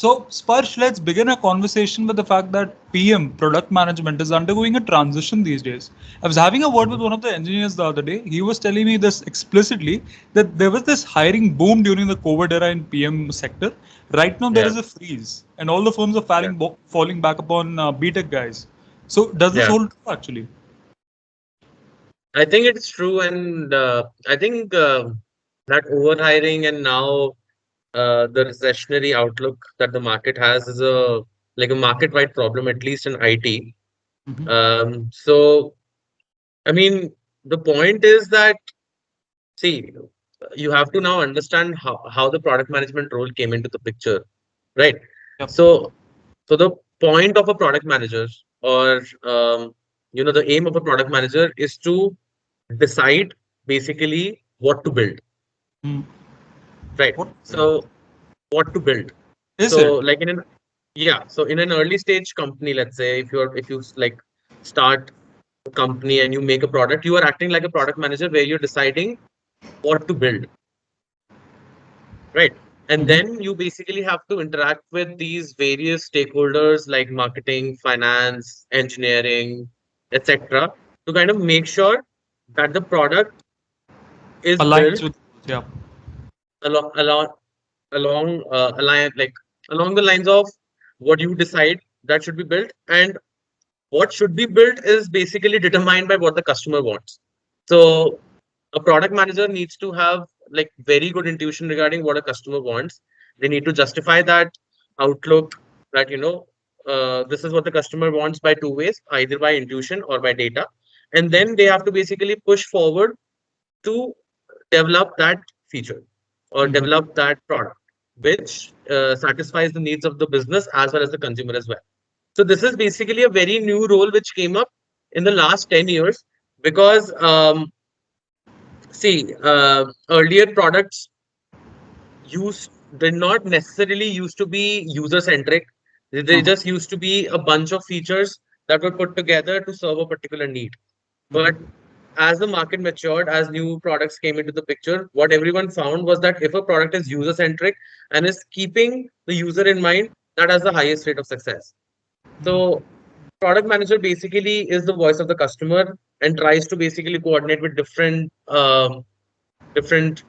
So, Sparsh, let's begin a conversation with the fact that PM, product management, is undergoing a transition these days. I was having a word with Mhm. one of the engineers the other day. He was telling me this explicitly that there was this hiring boom during the COVID era in PM sector. Right now, there Yeah, is a freeze, and all the firms are yeah, falling back upon BTech guys. So, does this yeah. hold true actually? I think it's true, and I think that overhiring and now the recessionary outlook that the market has is a like a market-wide problem, at least in IT. Hmm. So I mean, the point is that see, you have to now understand how the product management role came into the picture, right? Yep. So so the point of a product manager, or the aim of a product manager is to decide basically what to build, Mm. right? What So what to build. is So it? like in an yeah, so in an early stage company, let's say if you like start a company and you make a product, you are acting like a product manager where you're deciding what to build, right? And Hmm. then you basically have to interact with these various stakeholders like marketing, finance, engineering, etc., to kind of make sure that the product is Aligns built with, yeah. along along along the lines of what you decide that should be built, and what should be built is basically determined by what the customer wants. So a product manager needs to have like very good intuition regarding what a customer wants. They need to justify that outlook, that this is what the customer wants, by two ways, either by intuition or by data. And then they have to basically push forward to develop that feature or Hmm. develop that product which satisfies the needs of the business as well as the consumer as well. So this is basically a very new role which came up in the last 10 years, because earlier products did not necessarily used to be user centric. They Uh-huh. just used to be a bunch of features that were put together to serve a particular need. But Hmm. as the market matured, as new products came into the picture, what everyone found was that if a product is user centric and is keeping the user in mind, that has the highest rate of success. So product manager basically is the voice of the customer and tries to basically coordinate with different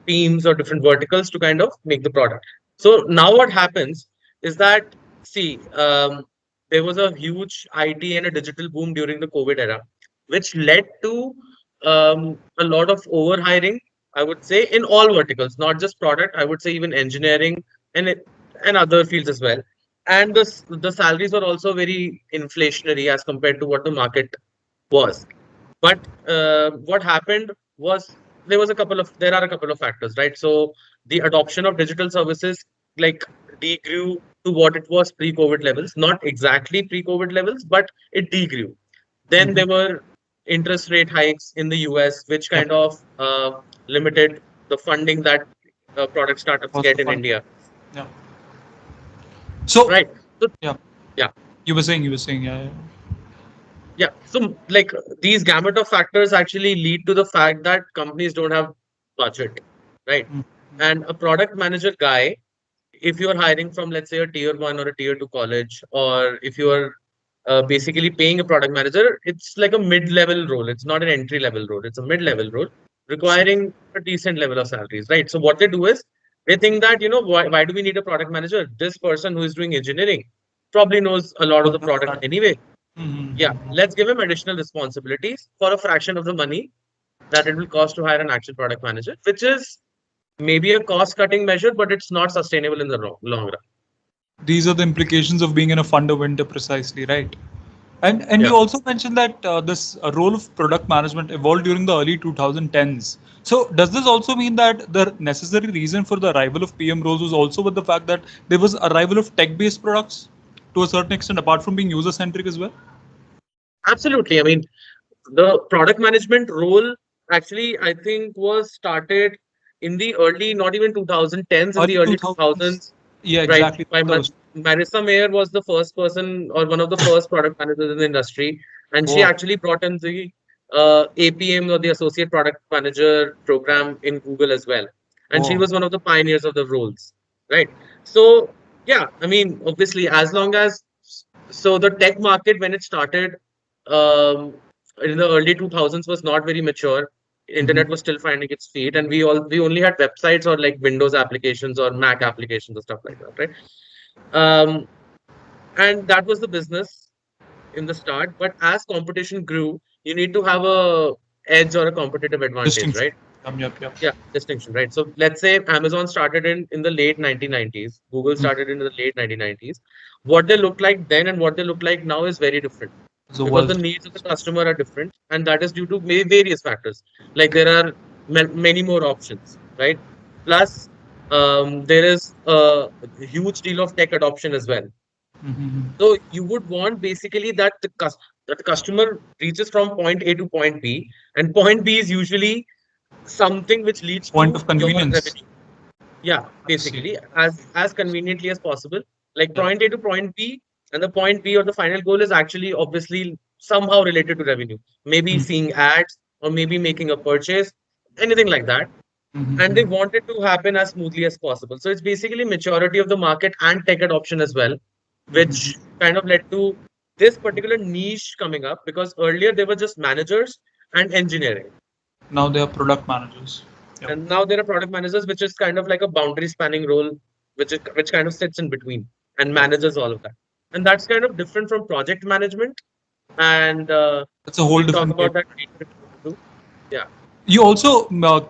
teams or different verticals to kind of make the product. So now what happens is that, see, there was a huge IT and a digital boom during the COVID era, which led to a lot of overhiring, I would say, in all verticals, not just product, I would say even engineering and and other fields as well. And the salaries were also very inflationary as compared to what the market was. But what happened was, there are a couple of factors, right? So the adoption of digital services like degrew to what it was pre-COVID levels, not exactly pre-COVID levels, but it degrew. Then Hmm. there were interest rate hikes in the US, which Yep. kind of limited the funding that product startups Was the get in fun? India, Yeah. So, right? So yeah, yeah, you were saying, yeah, yeah. yeah. So like these gamut of factors actually lead to the fact that companies don't have budget, right? Mm. And a product manager guy, if you're hiring from, let's say, a tier one or a tier two college, or if you are basically paying a product manager, it's like a mid-level role. It's not an entry-level role. It's a mid-level role requiring a decent level of salaries, right? So what they do is they think that, why do we need a product manager? This person who is doing engineering probably knows a lot of Oh, the that's product that. anyway. Yeah, Mm-hmm. let's give him additional responsibilities for a fraction of the money that it will cost to hire an actual product manager, which is maybe a cost cutting measure, but it's not sustainable in the long run. These are the implications of being in a fund of winter, precisely, right? And Yeah, you also mentioned that this role of product management evolved during the early 2010s. So does this also mean that the necessary reason for the arrival of PM roles was also with the fact that there was arrival of tech-based products to a certain extent, apart from being user-centric as well? absolutely. I mean, the product management role actually, I think, was started in the early, not even 2010s, in the Early early 2000s. 2000s, Yeah, right? exactly. By That was. Marissa Mayer was the first person or one of the first product managers in the industry, and she Oh, actually brought in the APM, or the Associate Product Manager program in Google as well, and she oh. was one of the pioneers of the roles, right? So Yeah, I mean, obviously, as long as so the tech market when it started um, in the early 2000s was not very mature. Mm-hmm. Internet was still finding its feet, and we only had websites or like Windows applications or Mac applications or stuff like that, right? Um, and that was the business in the start. But as competition grew, you need to have a edge or a competitive advantage, Distinction. right? Yep, yep. Yeah, distinction, right? So let's say Amazon started in the late 1990s, Google Mm. started in the late 1990s. What they look like then and what they look like now is very different So because the was needs of the customer are different, and that is due to various factors. Like there are many more options, right? Plus, there is a huge deal of tech adoption as well. mm-hmm. So you would want basically that that the customer reaches from point A to point B, and point B is usually something which leads Point to of your convenience. revenue. Yeah, I see. basically, as conveniently as possible, like Yep. point A to point B, and the point B or the final goal is actually obviously somehow related to revenue. Maybe Mm-hmm. seeing ads or maybe making a purchase, anything like that. And they Mm-hmm. want it to happen as smoothly as possible. So it's basically maturity of the market and tech adoption as well, Mm-hmm. which kind of led to this particular niche coming up because earlier they were just managers and engineering. Now they are product managers. Yep. And now there are product managers, which is kind of like a boundary spanning role, which kind of sits in between and Yep. manages all of that. And that's kind of different from project management. And It's a whole we'll talk different game. about that later if you want to. Yeah, You also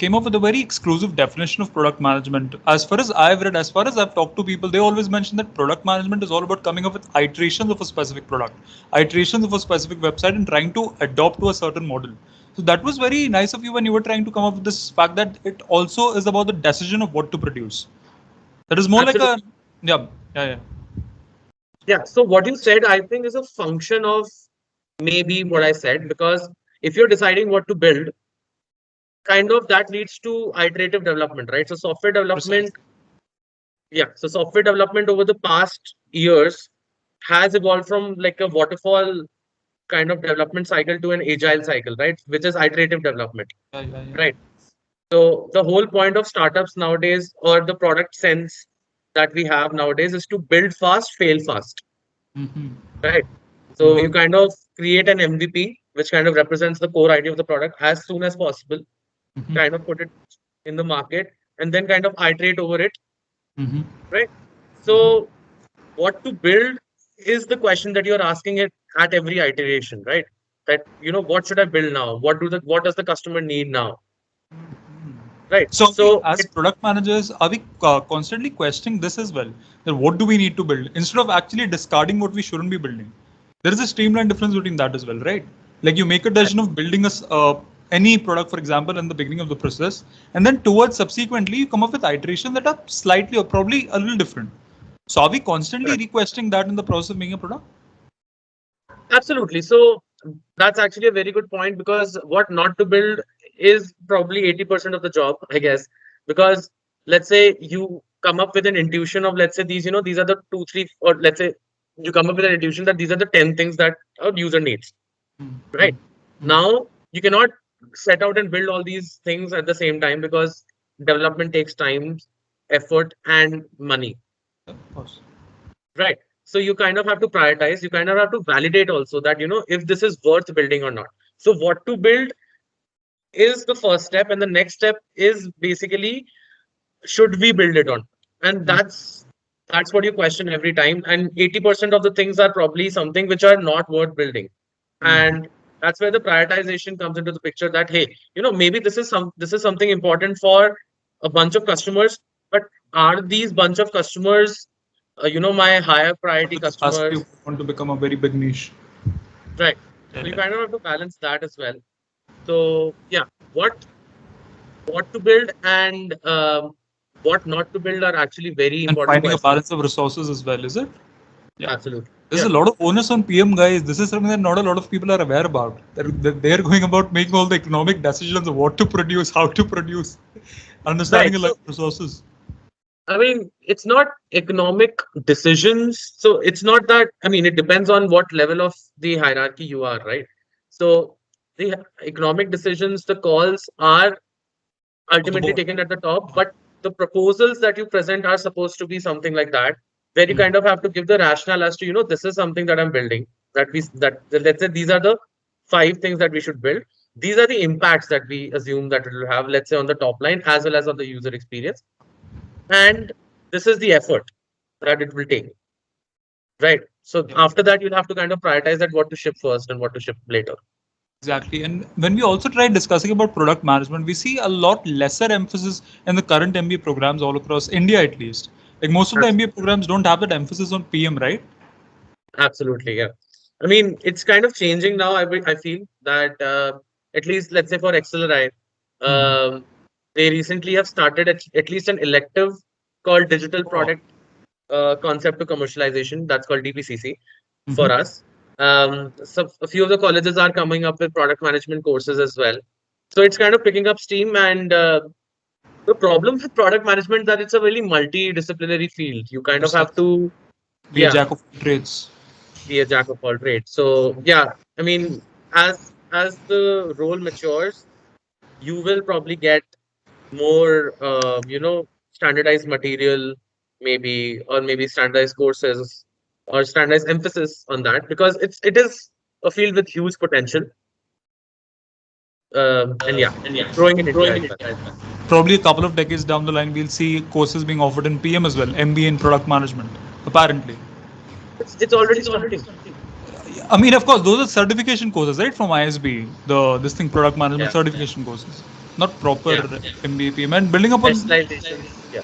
came up with a very exclusive definition of product management. As far as I've read, as far as I've talked to people, they always mention that product management is all about coming up with iterations of a specific product, iterations of a specific website, and trying to adopt to a certain model. So that was very nice of you when you were trying to come up with this fact that it also is about the decision of what to produce. That is more like a, absolutely. yeah, yeah, yeah. Yeah. So what you said, I think, is a function of maybe what I said, because if you're deciding what to build, kind of that leads to iterative development, right? So software development, Precisely. yeah. So software development over the past years has evolved from like a waterfall kind of development cycle to an agile cycle, right? Which is iterative development, Yeah, yeah, yeah. right? So the whole point of startups nowadays, or the product sense that we have nowadays, is to build fast, fail fast, Mm-hmm. right? So Mm-hmm. you kind of create an MVP, which kind of represents the core idea of the product as soon as possible, Mm-hmm. kind of put it in the market, and then kind of iterate over it, Mm-hmm. right? So what to build is the question that you're asking it at every iteration, right? That what should I build now? What does the customer need now? Right. So, are we, So as product managers, are we constantly questioning this as well? That what do we need to build instead of actually discarding what we shouldn't be building? There is a streamlined difference between that as well, right? Like you make a decision of building any product, for example, in the beginning of the process, and then towards subsequently you come up with iterations that are slightly or probably a little different. So, are we constantly correct. requesting that in the process of making a product? Absolutely. So that's actually a very good point because what not to build is probably 80% of the job, I guess. Because let's say you come up with an intuition of, let's say, these are the two, three, or let's say you come up with an intuition that these are the 10 things that a user needs, right? Mm-hmm. Now, you cannot set out and build all these things at the same time because development takes time, effort, and money. Of course. Right. So you kind of have to prioritize, you kind of have to validate also that, if this is worth building or not. So what to build is the first step, and the next step is basically should we build it on? And that's what you question every time. And 80% of the things are probably something which are not worth building. Mm-hmm. And that's where the prioritization comes into the picture that, hey, maybe this is something important for a bunch of customers, but are these bunch of customers my higher Of priority the capacity customers, of want to become a very big niche. right? Yeah, So you yeah. kind of have to balance that as well. So yeah, what to build and what not to build are actually very And important finding a questions. balance of resources as well, is it? Yeah. Absolutely. There's Yeah. a lot of onus on PM guys. This is something that not a lot of people are aware about. They're going about making all the economic decisions of what to produce, how to produce, understanding Right. a lot So of resources. I mean, it's not economic decisions. So it's not that, I mean, it depends on what level of the hierarchy you are, right? So the economic decisions, the calls are Of the ultimately board. taken at the top, but the proposals that you present are supposed to be something like that. where you kind of have to give the rationale as to, this is something that I'm building, that let's say these are the five things that we should build. These are the impacts that we assume that it will have, let's say on the top line as well as on the user experience. And this is the effort that it will take. Right. So after that, you'll have to kind of prioritize that what to ship first and what to ship later. Exactly. And when we also try discussing about product management, we see a lot lesser emphasis in the current MBA programs all across India, at least. Like most of the MBA programs don't have that emphasis on PM, right? Absolutely, yeah. I mean, it's kind of changing now. I feel that at least, let's say for XLRI, Mm-hmm. they recently have started at least an elective called Digital Oh. Product Concept to Commercialization. That's called DPCC Mm-hmm. for us. So a few of the colleges are coming up with product management courses as well. So it's kind of picking up steam. And the problem with product management that it's a really multidisciplinary field. You kind of have Precisely. to, Be a yeah, jack of all trades. be a jack of all trades. So yeah, I mean, as the role matures, you will probably get more, standardized material, maybe, or maybe standardized courses or standardized emphasis on that, because it is a field with huge potential. And yeah, it's growing in India as well. Probably a couple of decades down the line, we'll see courses being offered in PM as well, MBA in product management, apparently. It's already starting. I mean, of course, those are certification courses, right, from ISB, the this thing product management Yeah, certification courses, not proper yeah. MBA PM. And building upon Specializations. Yeah,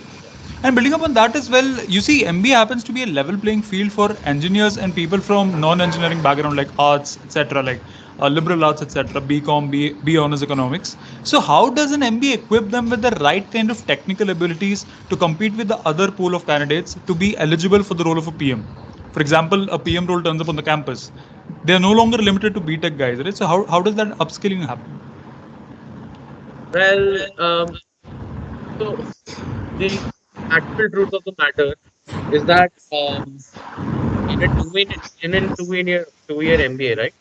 that as well, you see, MBA happens to be a level playing field for engineers and people from non-engineering background like arts, etc., like liberal arts, etc., BCom, B honors economics. So, how does an MBA equip them with the right kind of technical abilities to compete with the other pool of candidates to be eligible for the role of a PM? For example, a PM role turns up on the campus. They are no longer limited to BTech guys, right? So, how does that upskilling happen? well, so the actual truth of the matter is that in a two year MBA, right?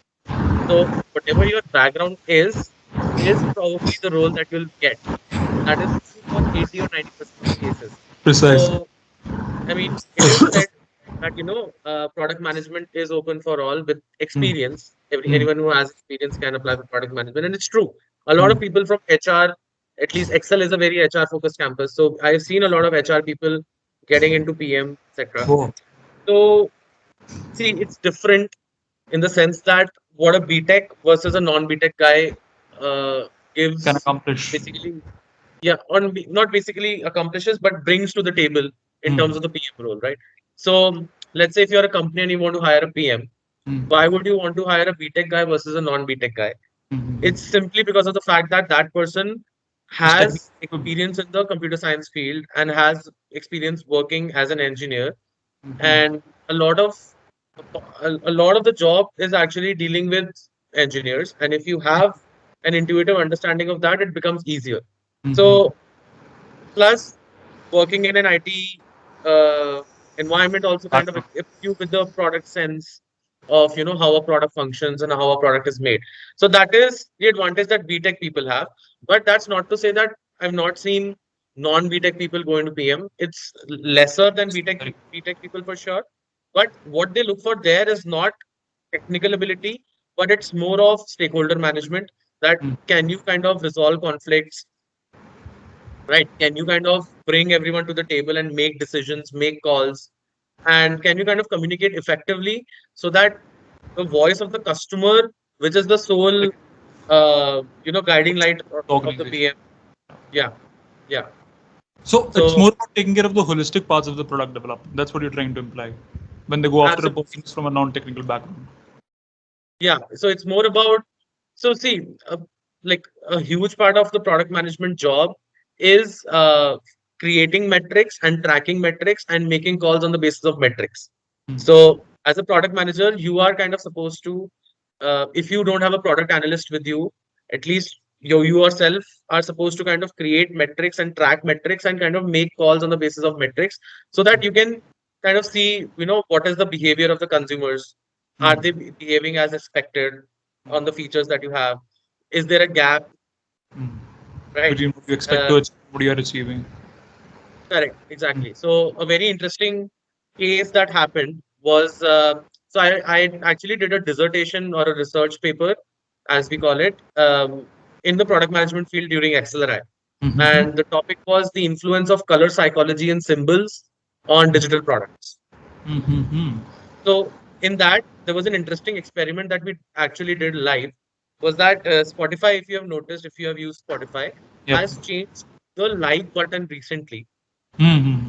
So whatever your background is probably the role that you'll get. That is true for 80 or 90% of the cases. Precisely. So I mean, it is said that product management is open for all with Mm. experience. Mm. Anyone who has experience can apply for product management, and it's true. A lot Mm. of people from HR, at least Excel is a very HR focused campus. So I've seen a lot of HR people getting into PM, etc. Oh, So see, it's different in the sense that what a BTech versus a non-BTech guy uh, can gives accomplish. basically, yeah, not basically accomplishes, but brings to the table in Mm. terms of the PM role, right? So let's say if you're a company and you want to hire a PM, Mm. why would you want to hire a BTech guy versus a non-BTech guy? Mm. It's simply because of the fact that that person It's technically has experience in the computer science field and has experience working as an engineer, and a lot of a lot of the job is actually dealing with engineers, and if you have an intuitive understanding of that, it becomes easier. So plus working in an IT environment also kind of background. equips you with the product sense of how a product functions and how a product is made. So that is the advantage that BTech people have. But that's not to say that I've not seen non-BTech people go into PM. It's lesser than BTech people for sure. But what they look for there is not technical ability, but it's more of stakeholder management. That Mm. can you kind of resolve conflicts, right? Can you kind of bring everyone to the table and make decisions, make calls, and can you kind of communicate effectively so that the voice of the customer, which is the sole, guiding light of the Organization. PM. Yeah, yeah. So it's So more about taking care of the holistic parts of the product development. That's what you're trying to imply when they go after a absolutely, person who's from a non-technical background. yeah. So it's more about, so see, like a huge part of the product management job is creating metrics and tracking metrics and making calls on the basis of metrics. Mm. So as a product manager, you are kind of supposed to, if you don't have a product analyst with you, at least you yourself are supposed to kind of create metrics and track metrics and kind of make calls on the basis of metrics so that you can kind of see, what is the behavior of the consumers. Are Mm. they behaving as expected on the features that you have? Is there a gap, Mm. right? Between what you expect Uh, to achieve, what you are achieving. Correct, Mm. exactly. So a very interesting case that happened was I actually did a dissertation or a research paper, as we call it, in the product management field during XLRI. Mm-hmm. And the topic was the influence of color psychology and symbols on digital products. Mm-hmm. So in that, there was an interesting experiment that we actually did live. Was that Spotify, if you have noticed, if you have used Spotify, Yep. has changed the like button recently Mm-hmm.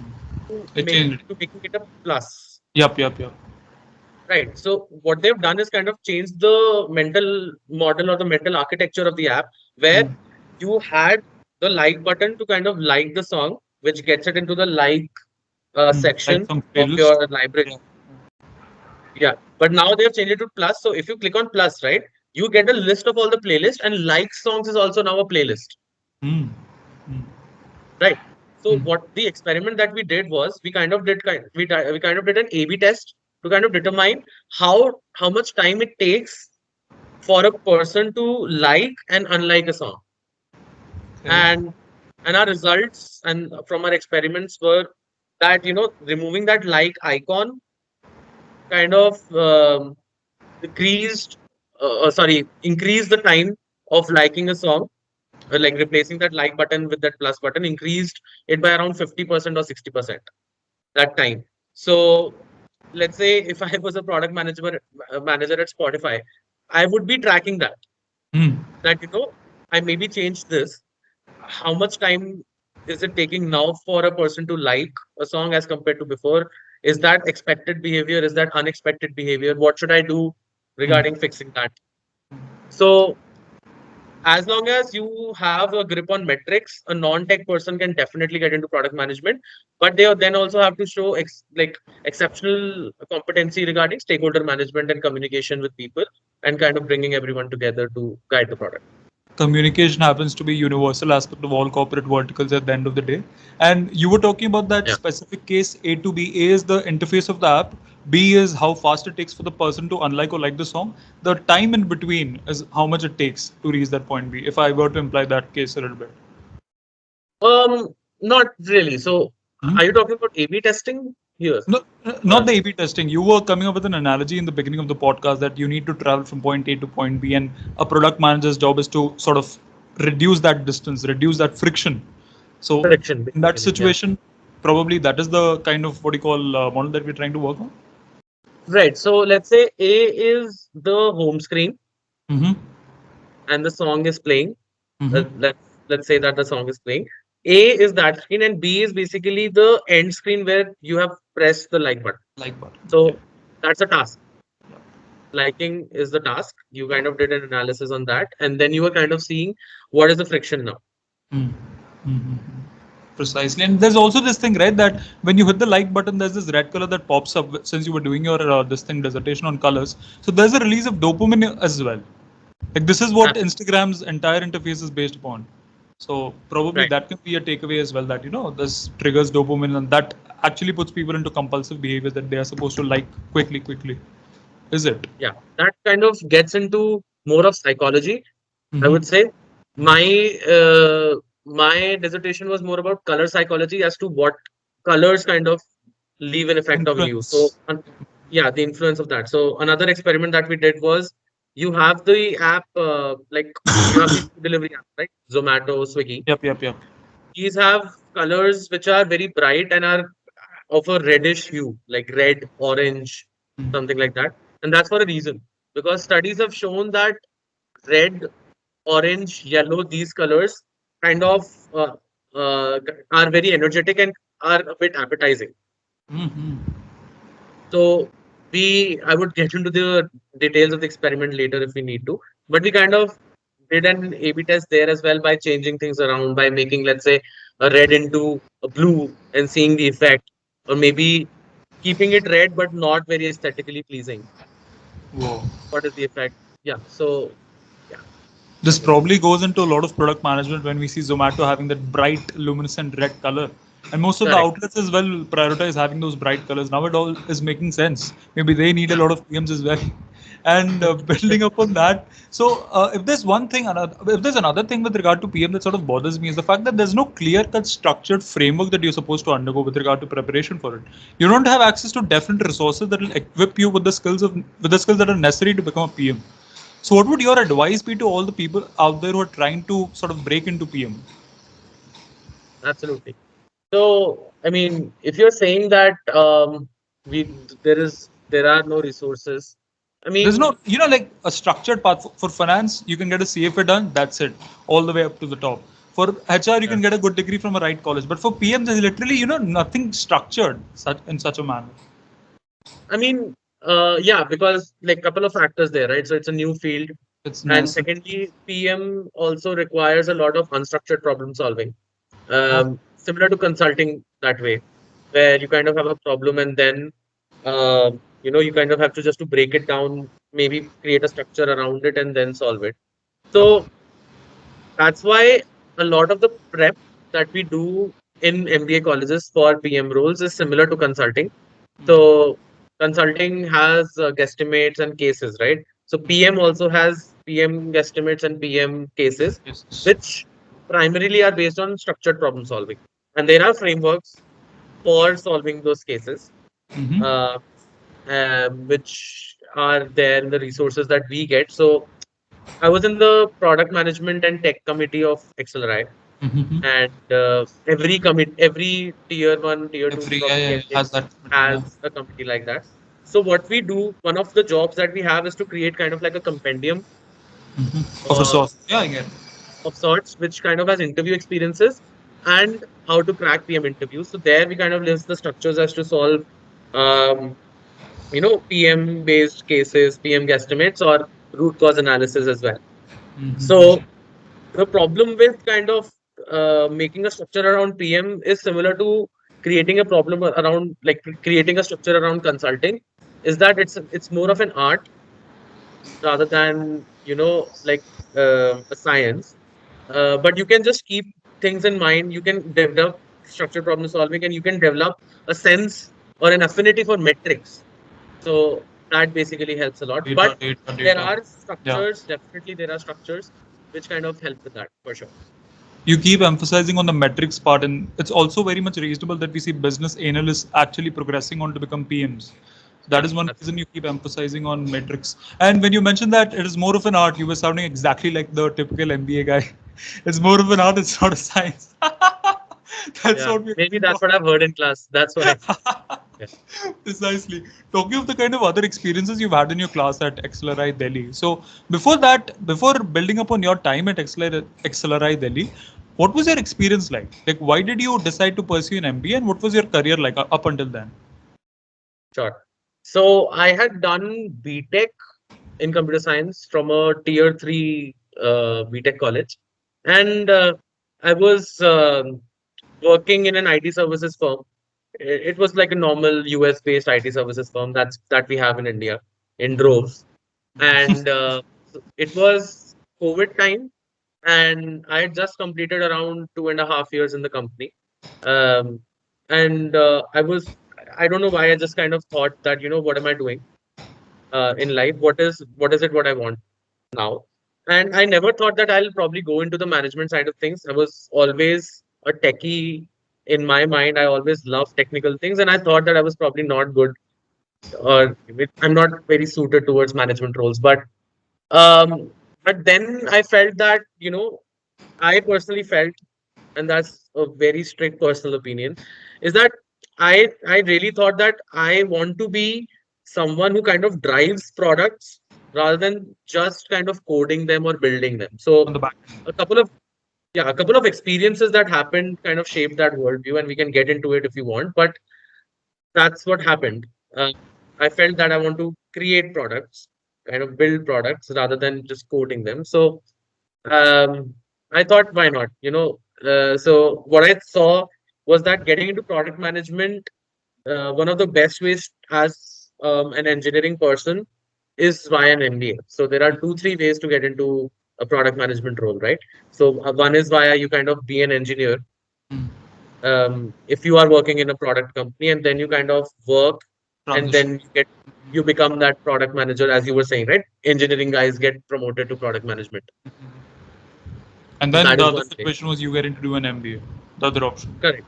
to It changed. making it a plus. Yep. Yep. Yep. Right. So what they've done is kind of change the mental model or the mental architecture of the app, where Mm. you had the like button to kind of like the song, which gets it into the like Like section some of playlist. your library. Yeah. Yeah. But now they've changed it to plus. So if you click on plus, right, you get a list of all the playlists, and like songs is also now a playlist. Mm. Mm. Right. So Mm. what the experiment that we did was we kind of did we kind of did an A/B test to kind of determine how much time it takes for a person to like and unlike a song. Okay. And our results and from our experiments were that removing that like icon kind of decreased increased the time of liking a song, like replacing that like button with that plus button increased it by around 50% or 60% that time. So let's say if I was a product manager at Spotify, I would be tracking Mm. that I maybe changed this. How much time is it taking now for a person to like a song as compared to before? Is that expected behavior? Is that unexpected behavior? What should I do Mm. regarding fixing that? So as long as you have a grip on metrics, a non-tech person can definitely get into product management, but they then also have to show exceptional competency regarding stakeholder management and communication with people, and kind of bringing everyone together to guide the product. Communication happens to be universal aspect of all corporate verticals at the end of the day. And you were talking about that Yeah. specific case. A to B. A is the interface of the app. B is how fast it takes for the person to unlike or like the song. The time in between is how much it takes to reach that point B, if I were to imply that case a little bit. Not really. So, Hmm? are you talking about A/B testing here? No, Or not the A/B testing. You were coming up with an analogy in the beginning of the podcast that you need to travel from point A to point B, and a product manager's job is to sort of reduce that distance, reduce that friction. So, prediction, in that basically. Yeah. situation, probably that is the kind of what you call model that we're trying to work on. Right. So, let's say A is the home screen Mm-hmm. and the song is playing. Mm-hmm. Let's say that the song is playing. A is that screen, and B is basically the end screen where you have pressed the like button. Like button. Yeah. So that's a task. Liking is the task. You kind of did an analysis on that, and then you were kind of seeing what is the friction now. Mm-hmm. Precisely. And there's also this thing, right? That when you hit the like button, there's this red color that pops up since you were doing your this thing dissertation on colors. So there's a release of dopamine as well. Like this is what Absolutely. Instagram's entire interface is based upon. So probably Right. that can be a takeaway as well, that this triggers dopamine, and that actually puts people into compulsive behavior that they are supposed to like quickly. Is it? Yeah. That kind of gets into more of psychology, I Mm-hmm. would say. My dissertation was more about color psychology as to what colors kind of leave an effect on you. So Influence. yeah, the influence of that. So another experiment that we did was you have the app like you have these food delivery apps, right? Zomato, Swiggy. Yep. These have colors which are very bright and are of a reddish hue, like red, orange, something like that. And that's for a reason. Because studies have shown that red, orange, yellow, these colors kind of are very energetic and are a bit appetizing. Mm-hmm. So I would get into the details of the experiment later if we need to, but we kind of did an A/B test there as well by changing things around by making, let's say, a red into a blue and seeing the effect, or maybe keeping it red but not very aesthetically pleasing. Whoa. What is the effect? Yeah. So yeah, This probably goes into a lot of product management when we see Zomato having that bright, luminescent red color. And most of the Correct. outlets as well prioritize having those bright colors. Now it all is making sense. Maybe they need a lot of PMs as well. And building upon that, so if there's one thing, if there's another thing with regard to PM that sort of bothers me is the fact that there's no clear-cut structured framework that you're supposed to undergo with regard to preparation for it. You don't have access to definite resources that will equip you with the skills that are necessary to become a PM. So, what would your advice be to all the people out there who are trying to sort of break into PM? Absolutely. So, I mean, if you're saying that there are no resources, I There's mean, no, like a structured path for finance. You can get a CFA done. That's it, all the way up to the top. For HR, you yeah. can get a good degree from a right college. But for PM, there's literally, nothing structured such in such a manner. I mean, yeah, because like couple of factors there, right? So it's a new field, It's and nascent. secondly, PM also requires a lot of unstructured problem solving, Oh. similar to consulting that way, where you kind of have a problem and then you kind of have to just to break it down, maybe create a structure around it and then solve it. Yep. So that's why a lot of the prep that we do in MBA colleges for PM roles is similar to consulting. So consulting has guesstimates and cases, right? So PM also has PM guesstimates and PM cases, Yes. which primarily are based on structured problem solving. And there are frameworks for solving those cases, Mm-hmm. uh, which are there in the resources that we get. So I was in the product management and tech committee of XLRI, Mm-hmm. and every tier one, tier two Every from yeah, MBA has that. Yeah. has a committee like that. So what we do, one of the jobs that we have is to create kind of like a compendium Mm-hmm. Of uh, resource. Yeah, I get it. of sorts, which kind of has interview experiences and how to crack PM interviews. So there we kind of list the structures as to solve, um, PM based cases, PM guesstimates, or root cause analysis as well. So Mm-hmm. the problem with kind of making a structure around PM is similar to creating a problem around like creating a structure around consulting, is that it's more of an art rather than a science. But you can just keep things in mind. You can develop structured problem solving, and you can develop a sense or an affinity for metrics. So that basically helps a lot. But Data, data, there data. are Yeah. structures, definitely there are structures which kind of help with that for sure. You keep emphasizing on the metrics part, and it's also very much reasonable that we see business analysts actually progressing on to become PMs. That Yeah, is one reason absolutely. you keep emphasizing on metrics. And when you mentioned that it is more of an art, you were sounding exactly like the typical MBA guy. It's more of an art, it's not a science. That's Yeah, what we're maybe looking that's for. what I've heard in class. That's why. Yeah. Precisely. Talking of the kind of other experiences you've had in your class at XLRI Delhi. So before that, before building upon your time at XLRI Delhi, what was your experience like? Like, why did you decide to pursue an MBA, and what was your career like up until then? Sure. So I had done BTech in computer science from a tier three BTech college, and I was working in an IT services firm. It was like a normal US based IT services firm that we have in India in droves, and it was COVID time, and I had just completed around 2.5 years in the company. Um, and I don't know why I just kind of thought that, what am I doing in life? What I want now? And I never thought that I'll probably go into the management side of things. I was always a techie in my mind. I always loved technical things, and I thought that I was probably not good or I'm not very suited towards management roles. Um, but then I felt that, I personally felt, and that's a very strict personal opinion, is that I really thought that I want to be someone who kind of drives products rather than just kind of coding them or building them. On So the back a couple of a couple of experiences that happened kind of shaped that worldview, and we can get into it if you want. But that's what happened. Uh, I felt that I want to create products, kind of build products rather than just coding them. So um, I thought, why not? So what I saw was that getting into product management, one of the best ways as an engineering person is via an MBA. So there are two, three ways to get into a product management role, right? So one is via you kind of be an engineer, end. if you are working in a product company and then you kind of work and Transition. then you become that product manager, as you were saying, right? Engineering guys get promoted to product management. And So then that the is other one way. situation was you getting to do an MBA. The other option. Correct.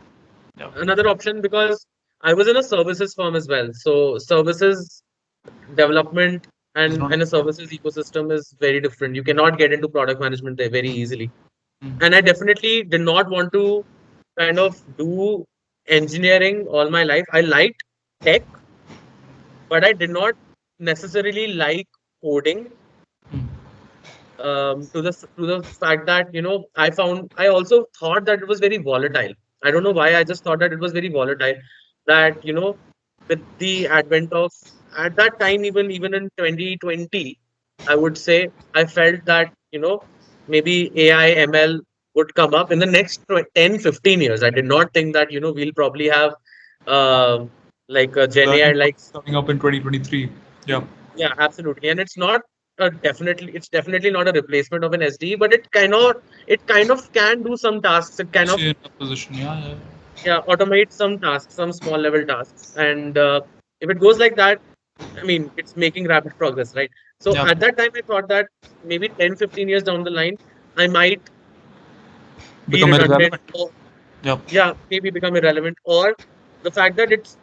Yeah. Another option, because I was in a services firm as well. So services development It's not. and a services ecosystem is very different. You cannot get into product management there very easily. And I Mm. definitely did not want to kind of do engineering all my life. I liked tech, but I did not necessarily like coding. Mm. To the fact that I also thought that it was very volatile. I don't know why. I just thought that it was very volatile. That with the advent of, at that time, even in 2020, I would say I felt that maybe AI ML would come up in the next 10 15 years. I did not think that we'll probably have um like a Gen AI Learning like. coming up in 2023. Yeah. Yeah, absolutely. And it's not it's definitely not a replacement of an SD, but it kind of can do some tasks. It kind Puts of, you in a position. Yeah. Yeah. yeah, automate some tasks, some small level tasks. And if it goes like that, I mean, it's making rapid progress, right? So Yeah. at that time, I thought that maybe 10 15 years down the line, I might be Become redundant, irrelevant. or Yeah. yeah, maybe become irrelevant, or the fact that it's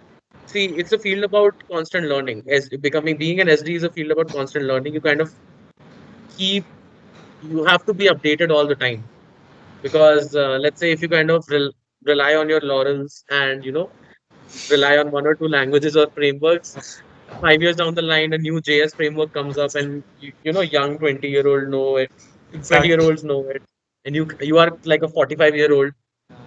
a field about constant learning. As becoming being an SD is a field about constant learning. You kind of keep you have to be updated all the time, because let's say if you kind of rely on your laurels and rely on one or two languages or frameworks, 5 years down the line a new JS framework comes up, and young 20-year-old know it, 20 year Exactly. olds know it, and you are like a 45-year-old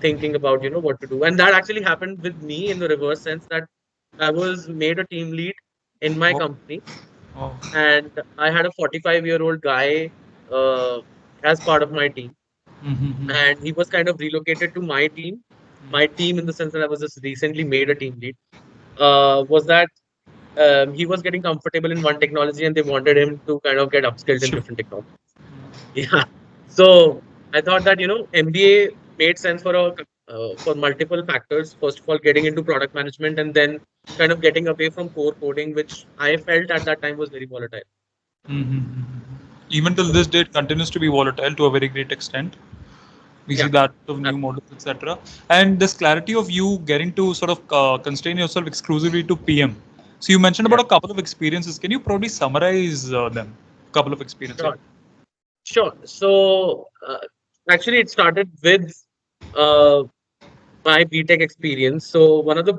thinking about what to do. And that actually happened with me in the reverse sense, that I was made a team lead in my Oh. company, Oh. and I had a 45-year-old guy uh, as part of my team, Mm-hmm. and he was kind of relocated to my team. My team, in the sense that I was just recently made a team lead, was that he was getting comfortable in one technology, and they wanted him to kind of get upskilled in Shift. different technologies. Yeah. So I thought that MBA made sense for multiple factors. First of all, getting into product management, and then kind of getting away from core coding, which I felt at that time was very volatile. Mm-hmm. Even till So this date continues to be volatile to a very great extent. We see yeah, that of new absolutely. models, etc. And this clarity of you getting to sort of constrain yourself exclusively to PM. So you mentioned about Yeah, a couple of experiences. Can you probably summarize them? A couple of experiences. Yeah. sure. Sure. So actually, it started with uh, my BTech experience. So one of the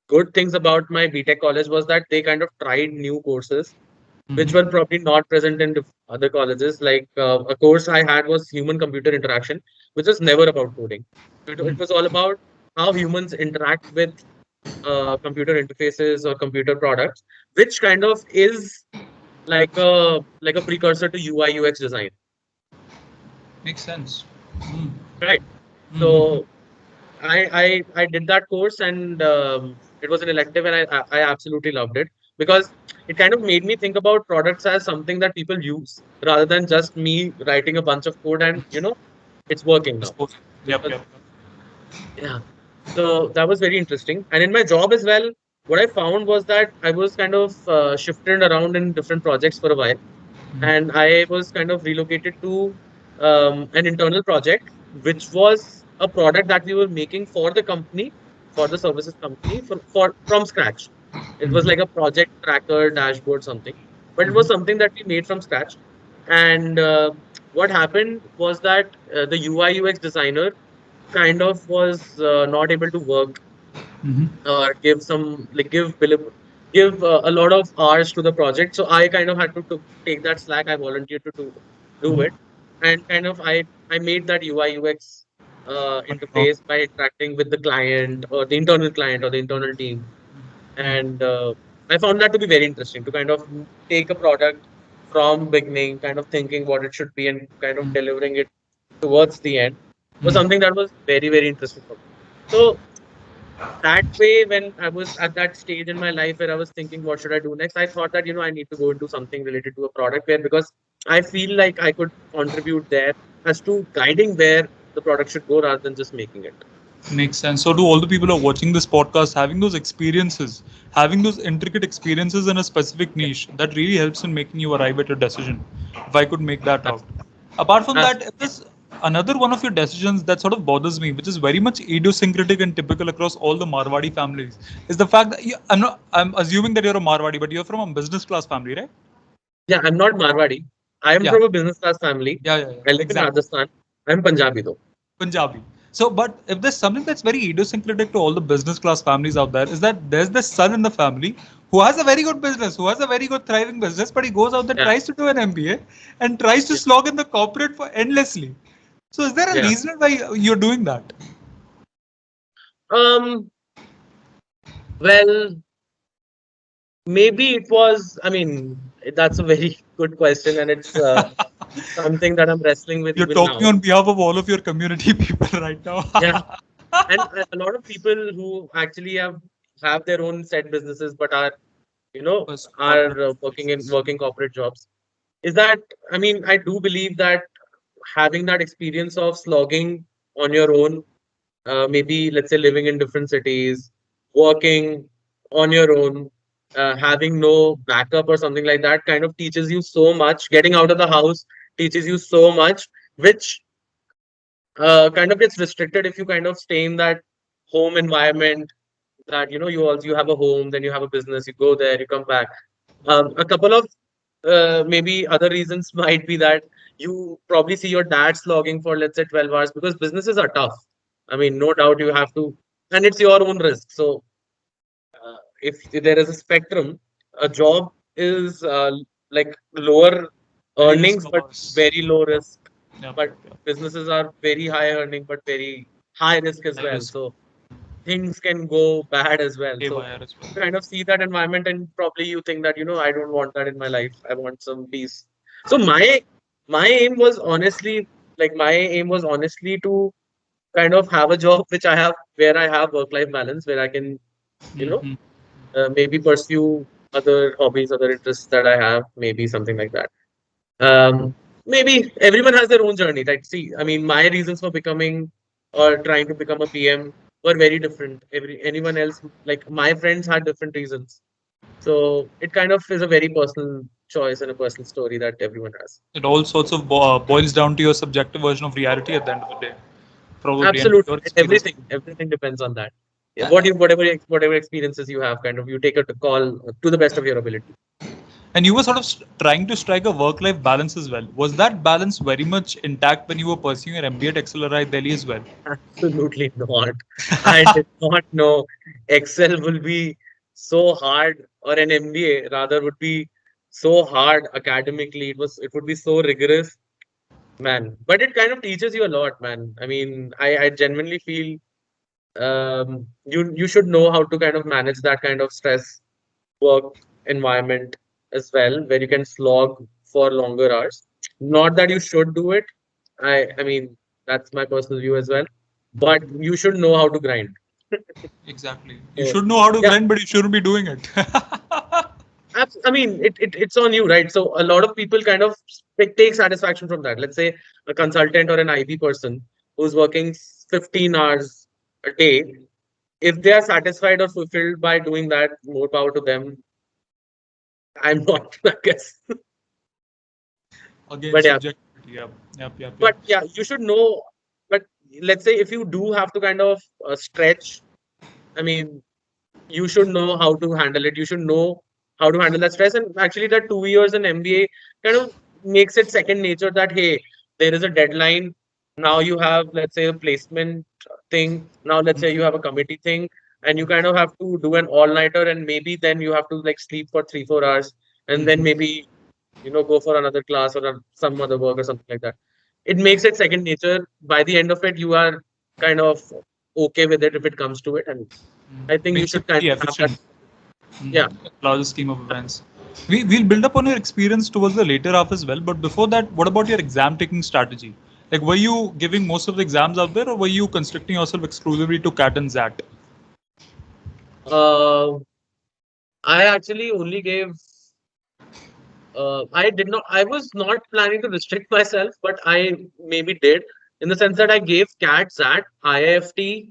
good things about my BTech college was that they kind of tried new courses, which were Mm-hmm. probably not present in other colleges. Like a course I had was human computer interaction, which was never about coding. It was all about how humans interact with computer interfaces or computer products, which kind of is like a precursor to UI UX design, Makes sense. Mm. right? Mm-hmm. So I did that course, and it was an elective, and I absolutely loved it, because it kind of made me think about products as something that people use, rather than just me writing a bunch of code and it's working now. Dispose. Yep. Because Yep. yeah, so that was very interesting. And in my job as well, what I found was that I was kind of shifted around in different projects for a while, and I was kind of relocated to an internal project, which was a product that we were making for the company, for the services company, for from scratch. It was Mm-hmm. like a project tracker dashboard, something, but it was Mm-hmm. something that we made from scratch. And what happened was that the UI UX designer kind of was not able to work Mm-hmm. or give some like give a lot of hours to the project. So I kind of had to take that slack. I volunteered to do it, and kind of I made that UI UX Mm-hmm. interface by interacting with the client or the internal client or the internal team, and I found that to be very interesting to kind of take a product from beginning, kind of thinking what it should be and kind of delivering it towards the end, was something that was very very interesting for me. So that way, when I was at that stage in my life where I was thinking, what should I do next? I thought that, I need to go into something related to a product where, because I feel like I could contribute there as to guiding where the product should go rather than just making it. Makes sense. So, to all the people who are watching this podcast, having those experiences, having those intricate experiences in a specific Yeah, niche, that really helps in making you arrive at a decision. If I could make that out. absolutely. Apart from that, if Absolutely. there's another one of your decisions that sort of bothers me, which is very much idiosyncratic and typical across all the Marwadi families, is the fact that I'm assuming that you're a Marwadi, but you're from a business class family, right? Yeah, I'm not Marwadi. I am Yeah, from a business class family. yeah, I live in exactly. Rajasthan. I'm Punjabi though. Punjabi. So, but if there's something that's very idiosyncratic to all the business class families out there, is that there's this son in the family who has a very good business, who has a very good thriving business, but he goes out there, Yeah, tries to do an MBA, and tries to yeah, slog in the corporate for endlessly. So, is there a yeah. reason why you're doing that? Um, well, maybe it was, I mean, that's a very good question, and it's something that I'm wrestling with You're even talking now. on behalf of all of your community people right now. Yeah, and a lot of people who actually have their own set businesses, but are you know First are corporate working corporate jobs. Is that I mean, I do believe that having that experience of slogging on your own, maybe let's say living in different cities, working on your own, having no backup or something like that, kind of teaches you so much. Getting out of the house teaches you so much, which kind of gets restricted if you kind of stay in that home environment. That you have a home, then you have a business, you go there, you come back. A couple of maybe other reasons might be that you probably see your dad slogging for, let's say, 12 hours, because businesses are tough. I mean, no doubt you have to, and it's your own risk. So, if there is a spectrum, a job is like lower very risk earnings but averse. very low Yeah, risk. But yeah. businesses are very high earning but very high risk as High well. risk. So things can go bad as well. So Haywire as well. you kind of see that environment and probably you think that, I don't want that in my life. I want some peace. So my aim was honestly to kind of have a job which I have where I have work-life balance, where I can, you know, Hmm. maybe pursue other hobbies, other interests that I have, maybe something like that. Maybe everyone has their own journey, right? See, I mean, my reasons for becoming or trying to become a PM were very different. Anyone else, like my friends, had different reasons. So it kind of is a very personal choice and a personal story that everyone has. It all sorts of boils down to your subjective version of reality at the end of the day, probably, and Absolutely, your and experience. everything depends on that. Yeah, Uh, whatever experiences you have, kind of you take a call to the best of your ability. and you were sort of trying to strike a work-life balance as well. Was that balance very much intact when you were pursuing your MBA at XLRI Delhi as well? Absolutely not. I did not know Excel will be so hard, or an MBA rather would be so hard academically. It would be so rigorous, man. But it kind of teaches you a lot, man. I mean, I genuinely feel you should know how to kind of manage that kind of stress work environment as well, where you can slog for longer hours. Not that you should do it. I mean, that's my personal view as well. But you should know how to grind. Exactly. You So should know how to yeah, grind, but you shouldn't be doing it. I mean, it's on you, right? So a lot of people kind of take satisfaction from that. Let's say a consultant or an IB person who's working 15 hours a day. If they are satisfied or fulfilled by doing that, more power to them. I'm not, I guess. Again, But yeah, subjectivity. Yep. but yeah, you should know. But let's say if you do have to kind of stretch, I mean, you should know how to handle it. You should know how to handle that stress. And actually, that 2 years in MBA kind of makes it second nature that, hey, there is a deadline. Now you have, let's say, a placement thing. Now, let's say you have a committee thing, and you kind of have to do an all-nighter, and maybe then you have to like sleep for 3, 4 hours, and then maybe go for another class or some other work or something like that. It makes it second nature. By the end of it, you are kind of okay with it if it comes to it, and I think you Makes you should kind pretty of have that. efficient. Yeah. Larger scheme of events. We'll build up on your experience towards the later half as well. But before that, what about your exam taking strategy? Like, were you giving most of the exams out there, or were you constricting yourself exclusively to CAT and XAT? Uh, I actually only gave. I did not. I was not planning to restrict myself, but I maybe did, in the sense that I gave CAT, XAT, IIFT.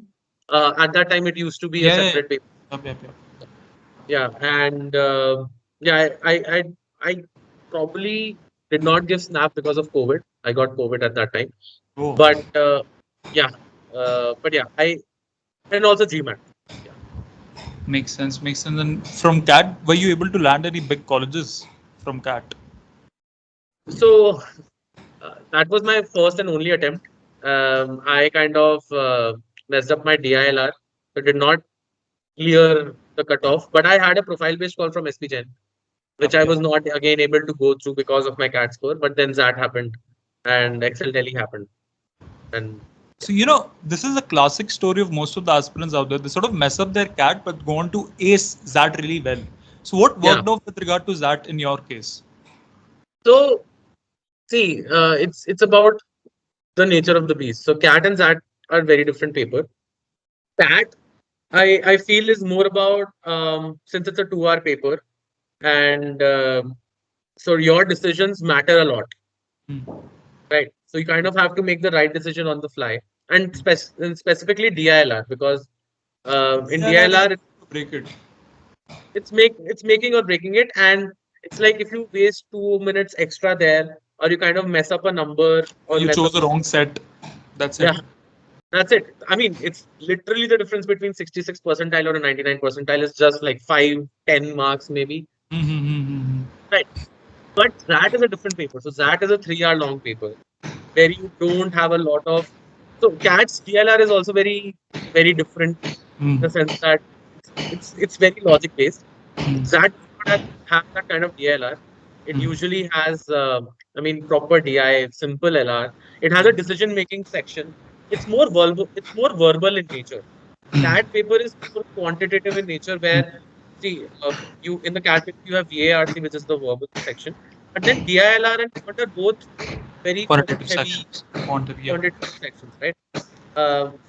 At that time, it used to be a Yeah, yeah, separate paper. yeah. Yep, yep, Yeah, and yeah, I probably did not give Snap because of COVID. I got COVID at that time, Oh, but yeah, but yeah, I and also GMAT. Yeah. makes sense, makes sense. And from CAT, were you able to land any big colleges from CAT? So that was my first and only attempt. I kind of messed up my DILR, so did not clear the cutoff. But I had a profile-based call from SP Jain, which Yep, I yep. was not again able to go through because of my CAT score. But then that happened, and Excel Delhi happened, and So, this is a classic story of most of the aspirants out there. They sort of mess up their CAT but go on to ace that really well. So, what yeah. worked off with regard to that in your case? So see, it's about the nature of the beast. So CAT and ZAT are very different paper. CAT I feel is more about since it's a 2 hour paper and so your decisions matter a lot, Hmm. right? So you kind of have to make the right decision on the fly, and, and specifically DILR because in Yeah, yeah, DILR break it. it's making or breaking it, and it's like if you waste 2 minutes extra there, or you kind of mess up a number or You mess chose up the wrong set. That's it. yeah, that's it. I mean, it's literally the difference between 66 percentile or a 99 percentile is just like 5, 10 marks maybe, Mm-hmm. right? But that is a different paper. So that is a 3 hour long paper where you don't have a lot of. So CAT's DLR is also very different in the sense that it's very logic based. That does not have that kind of DLR. It usually has, I mean, proper DI, simple LR. It has a decision making section. It's more verbal. It's more verbal in nature. CAT paper is more quantitative in nature, where see, you in the CAT paper you have VARC, which is the verbal section, but then DILR and quant are both very quant Quantitative heavy sections. Quantitative, yeah. quantitative sections, right?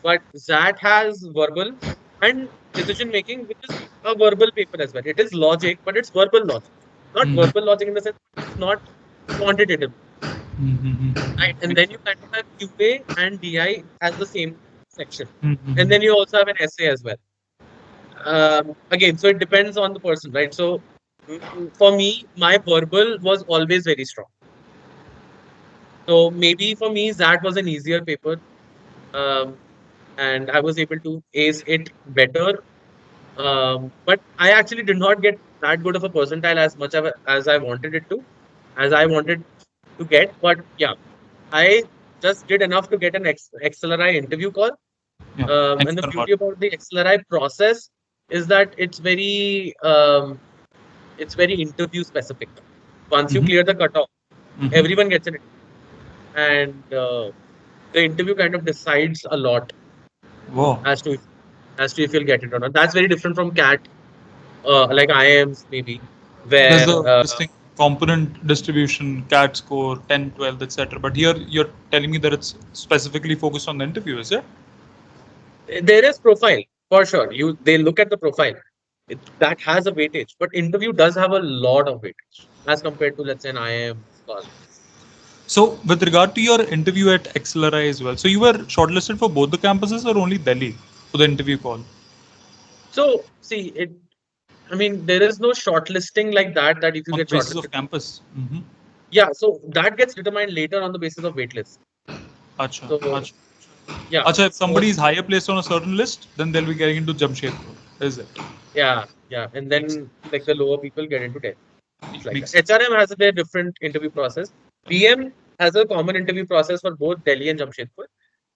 But ZAT has verbal and decision making, which is a verbal paper as well. It is logic, but it's verbal logic, not Mm-hmm. verbal logic in the sense it's not quantitative, right? And Makes then you sense. kind of have QA and DI as the same section, and Mm-hmm. then you also have an essay as well. Again, so it depends on the person, right? So for me, my verbal was always very strong. So maybe for me, that was an easier paper. Um, and I was able to ace it better. But I actually did not get that good of a percentile as much as I wanted it to, as I wanted to get. But yeah, I just did enough to get an XLRI interview call. Yeah. And Thanks the a lot. beauty about the XLRI process is that it's very interview specific. Once you Mm-hmm. clear the cutoff, Mm-hmm. everyone gets an and the interview kind of decides a lot Whoa. as to if you'll get it or not. That's very different from CAT, like IIMs maybe, There's where a distinct component distribution, CAT score, 10, 12, etc. But here you're telling me that it's specifically focused on the interview, is it? there is profile for sure. They look at the profile. That has a weightage, but interview does have a lot of weightage as compared to let's say an IIM call. So, with regard to your interview at XLRI as well, so you were shortlisted for both the campuses or only Delhi for the interview call So see it. I mean, there is no shortlisting like that. That if you on the get basis of shortlisted, campus? Mm-hmm. yeah. So that gets determined later on the basis of waitlist. Acha, So acha. yeah. Acha, if So somebody is higher placed on a certain list, then they'll be getting into Jamshedpur, is it? yeah, yeah, and Makes then like the lower people get into Delhi. It's like that. makes sense. HRM has a very different interview process. PM has a common interview process for both Delhi and Jamshedpur.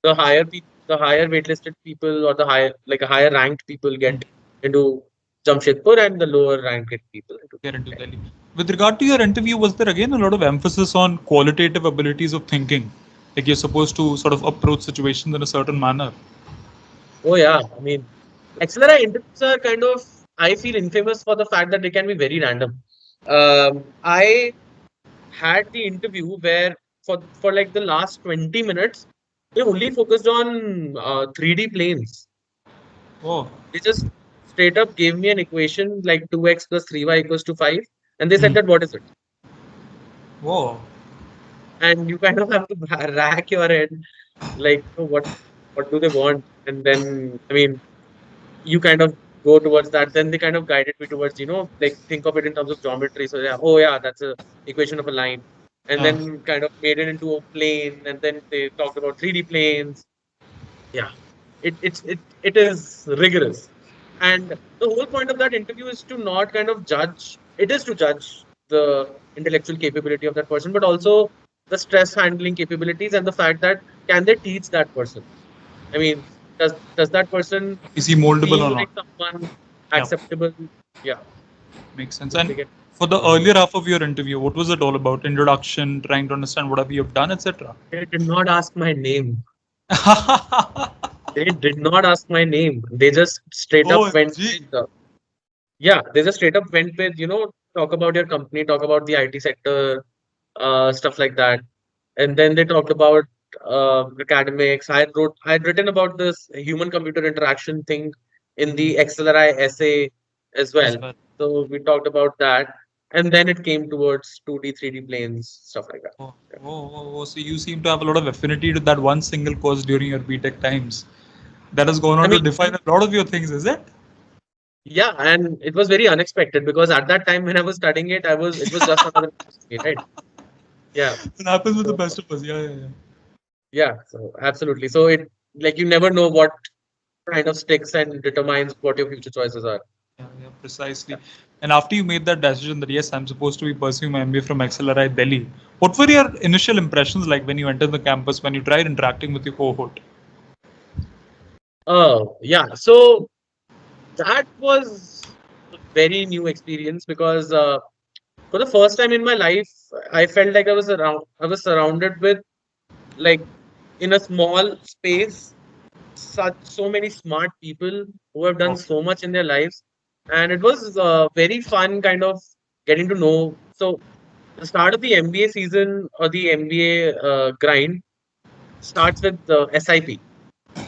The higher waitlisted people or the higher like a higher ranked people get into Jamshedpur, and the lower ranked people into Get into Delhi. Delhi. With regard to your interview, was there again a lot of emphasis on qualitative abilities of thinking? Like you're supposed to sort of approach situations in a certain manner. Oh yeah, I mean, XLRI interviews are kind of I feel infamous for the fact that they can be very random. I had the interview where for like the last 20 minutes they only focused on 3D planes. Oh. They just straight up gave me an equation like 2x plus 3y equals to 5, and they said Mm. that what is it? Whoa. And you kind of have to rack your head like, what? what do they want? And then, I mean, you kind of go towards that. Then they kind of guided me towards, like think of it in terms of geometry. So yeah, oh yeah, that's a equation of a line. And Yeah. then kind of made it into a plane. And then they talked about 3D planes. Yeah, it is rigorous. And the whole point of that interview is to not kind of judge. It is to judge the intellectual capability of that person, but also the stress handling capabilities and the fact that can they teach that person? I mean, does that person Is he moldable seem or like not? someone Yeah, acceptable? Yeah, makes sense. which And they get. for the Mhm. earlier half of your interview, what was it all about? Introduction, trying to understand what have you have done, etc. They did not ask my name. They did not ask my name. They just straight up went OMG. with yeah, they just straight up went with, talk about your company, talk about the IT sector, stuff like that. And then they talked about academics. I'd written about this human computer interaction thing in the XLRI essay as As well. well. So we talked about that. And then it came towards 2D, 3D planes, stuff like that. Oh, so you seem to have a lot of affinity to that one single course during your BTech times. That has gone I on to mean, define a lot of your things, is it? yeah, and it was very unexpected because at that time when I was studying it, it was just another course to me, right? Yeah. It happens with the So best of us. Yeah, yeah, yeah. yeah, so absolutely. So it like you never know what kind of sticks and determines what your future choices are. Yeah, yeah, precisely. And after you made that decision that yes, I'm supposed to be pursuing my MBA from XLRI Delhi, what were your initial impressions like when you entered the campus, when you tried interacting with your cohort? Oh, yeah. So that was a very new experience because for the first time in my life, I felt like I was surrounded with like in a small space, so many smart people who have done Oh, so much in their lives, and it was very fun, kind of getting to know. So the start of the MBA season or the MBA grind starts with the SIP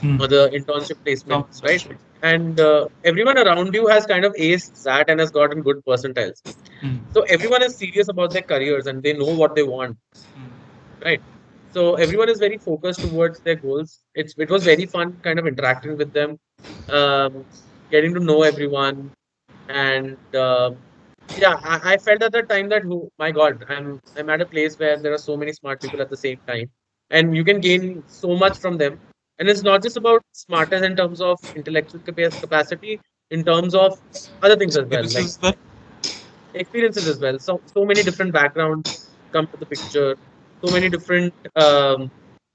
hmm. or the internship Some placements, right? internship. And everyone around you has kind of aced that and has gotten good percentiles. Hmm. So everyone is serious about their careers and they know what they want, right? So everyone is very focused towards their goals. It was very fun, kind of interacting with them, um, getting to know everyone, and yeah, I felt at that time that oh my God, I'm at a place where there are so many smart people at the same time, and you can gain so much from them. And it's not just about smartness in terms of intellectual capacity, in terms of other things as well, like Experiences that experiences as well. So many different backgrounds come to the picture, so many different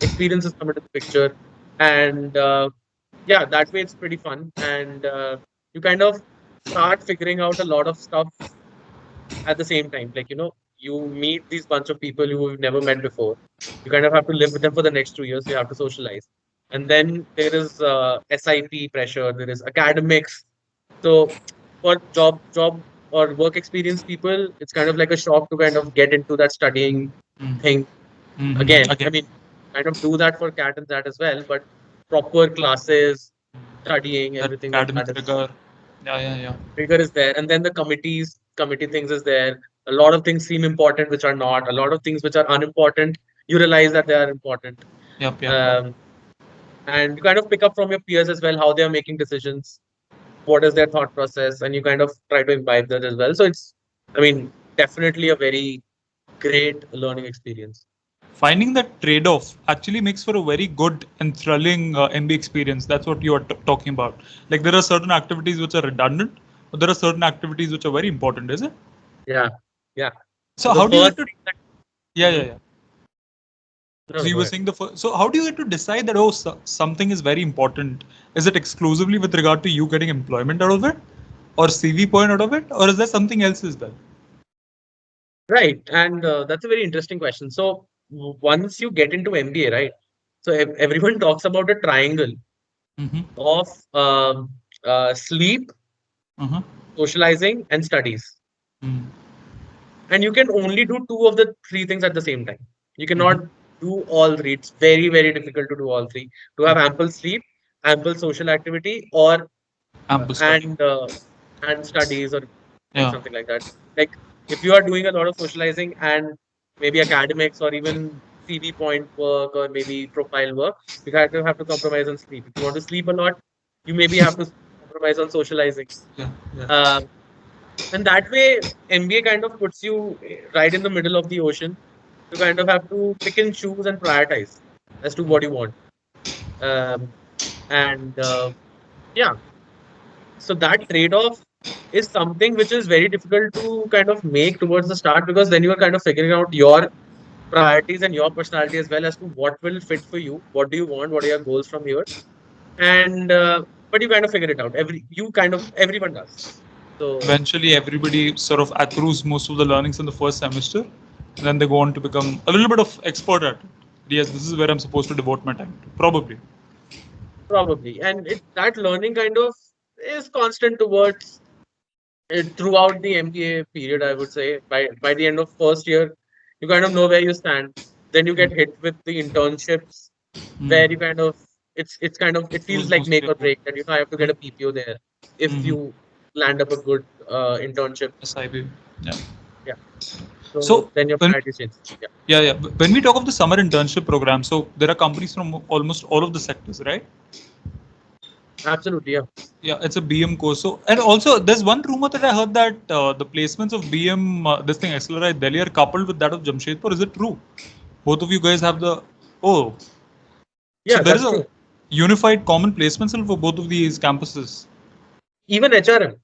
experiences come into the picture, and yeah, that way it's pretty fun, and you kind of start figuring out a lot of stuff at the same time. Like, you meet these bunch of people who you've never met before. You kind of have to live with them for the next 2 years. You have to socialize. And then there is SIP pressure, there is academics. So for job or work experience people, it's kind of like a shock to kind of get into that studying thing again. I again, mean, kind of do that for cat and that as well, but proper classes, studying, that everything like academic that is rigor. Yeah, yeah, yeah. trigger is there, and then the committee things is there. A lot of things seem important which are not, a lot of things which are unimportant, you realize that they are important. Yep, yep, yep. um, and you kind of pick up from your peers as well how they are making decisions, what is their thought process, and you kind of try to imbibe that as well. So it's, I mean, definitely a very great learning experience. Finding that trade-off actually makes for a very good and thrilling MBA experience. That's what you are talking about. Like there are certain activities which are redundant, but there are certain activities which are very important, is it? Yeah, yeah. So So the how do you first get to? thing that Yeah, yeah, Mhm. yeah. No, So no, you go were ahead. saying the first. So how do you get to decide that something is very important? Is it exclusively with regard to you getting employment out of it, or CV point out of it, or is there something else as well? Right, and that's a very interesting question. So once you get into MBA, right? So everyone talks about a triangle Mm-hmm. of sleep, Uh-huh. socializing, and studies. Mm-hmm. And you can only do two of the three things at the same time. You Mm-hmm. cannot do all three. It's very, very difficult to do all three. To have ample sleep, ample social activity, or Ample study. and studies or like Yeah. something like that. Like if you are doing a lot of socializing and maybe academics or even CV point work or maybe profile work, you have to compromise on sleep. If you want to sleep a lot, you maybe have to compromise on socializing. Yeah, yeah. Um, and that way, MBA kind of puts you right in the middle of the ocean. You kind of have to pick and choose and prioritize as to what you want. Um, and yeah, so that trade-off is something which is very difficult to kind of make towards the start, because then you are kind of figuring out your priorities and your personality as well as to what will fit for you. What do you want? What are your goals from here? And but you kind of figure it out. Everyone does. So Eventually, everybody sort of accrues most of the learnings in the first semester, and then they go on to become a little bit of expert at it. Yes, this is where I'm supposed to devote my time to. Probably. probably, and that learning kind of is constant towards throughout the MBA period. I would say by the end of first year, you kind of know where you stand. Then you get hit with the internships, Mm. where you kind of it's kind of it feels Those like make mostly or about. break, that I have to get a PPO there if Mm-hmm. you land up a good internship. SIB. Yeah. Yeah. So So then your when priorities change. Yeah. yeah. When we talk of the summer internship program, so there are companies from almost all of the sectors, right? Absolutely. Yeah. Yeah, it's a BM course. So, and also there's one rumor that I heard that the placements of BM, this thing XLRI Delhi, are coupled with that of Jamshedpur. Is it true? Both of you guys have the oh, so Yeah, there is that's a true. unified common placement cell for both of these campuses. Even HRM.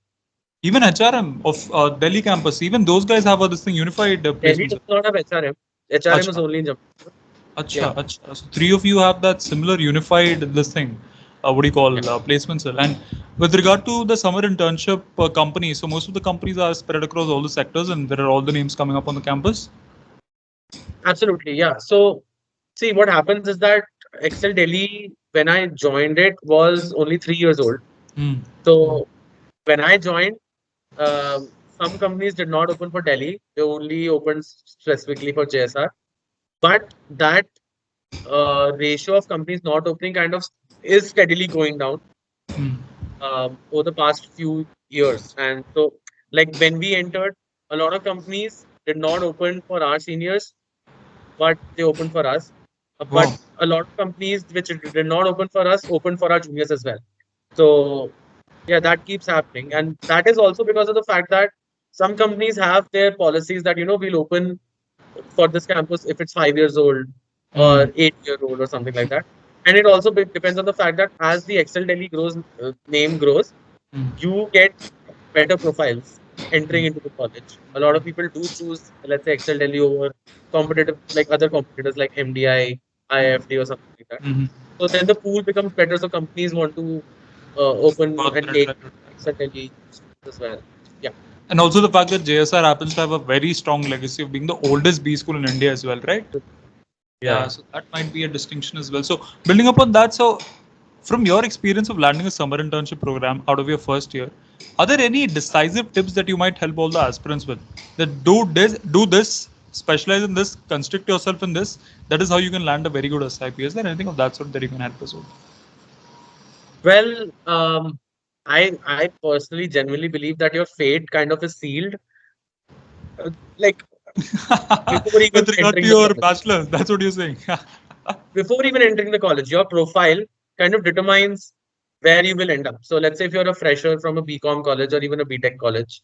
Even HRM of Delhi campus, even those guys have this thing unified Delhi placement does cell. not have HRM. HRM is Acha, only in Jammu. Yeah. acha. So three of you have that similar unified this thing. What do you call Yeah. placement cell? And with regard to the summer internship companies, so most of the companies are spread across all the sectors, and there are all the names coming up on the campus. Absolutely. Yeah. So see, what happens is that Excel Delhi, when I joined it, was only 3 years old. Mm. So when I joined, some companies did not open for Delhi. They only opened specifically for JSR. But that ratio of companies not opening kind of is steadily going down Mm. over the past few years. And so, like when we entered, a lot of companies did not open for our seniors, but they opened for us. But Wow. a lot of companies which did not open for us opened for our juniors as well. So yeah, that keeps happening, and that is also because of the fact that some companies have their policies that we'll open for this campus if it's 5 years old or Mm. 8 year old or something like that. And it also depends on the fact that as the Excel Delhi grows, name grows, Mm. you get better profiles entering into the college. A lot of people do choose, let's say, Excel Delhi over competitive, like other competitors like MDI, IFD, or something like that. Mm-hmm. So then the pool becomes better. So companies want to open Further and take interact with Excel that. Delhi as well. Yeah, And also the fact that JSR happens to have a very strong legacy of being the oldest B school in India as well, right? Yeah, yeah. so that might be a distinction as well. So building upon that, so from your experience of landing a summer internship program out of your first year, are there any decisive tips that you might help all the aspirants with? That do this, specialize in this, constrict yourself in this. That is how you can land a very good SIP. Is there anything of that sort that you can help us with? Well, I personally genuinely believe that your fate kind of is sealed, like before even With regard to entering the your college. bachelor's, that's what you're saying. Before even entering the college, your profile kind of determines where you will end up. So let's say if you're a fresher from a BCom college or even a BTech college,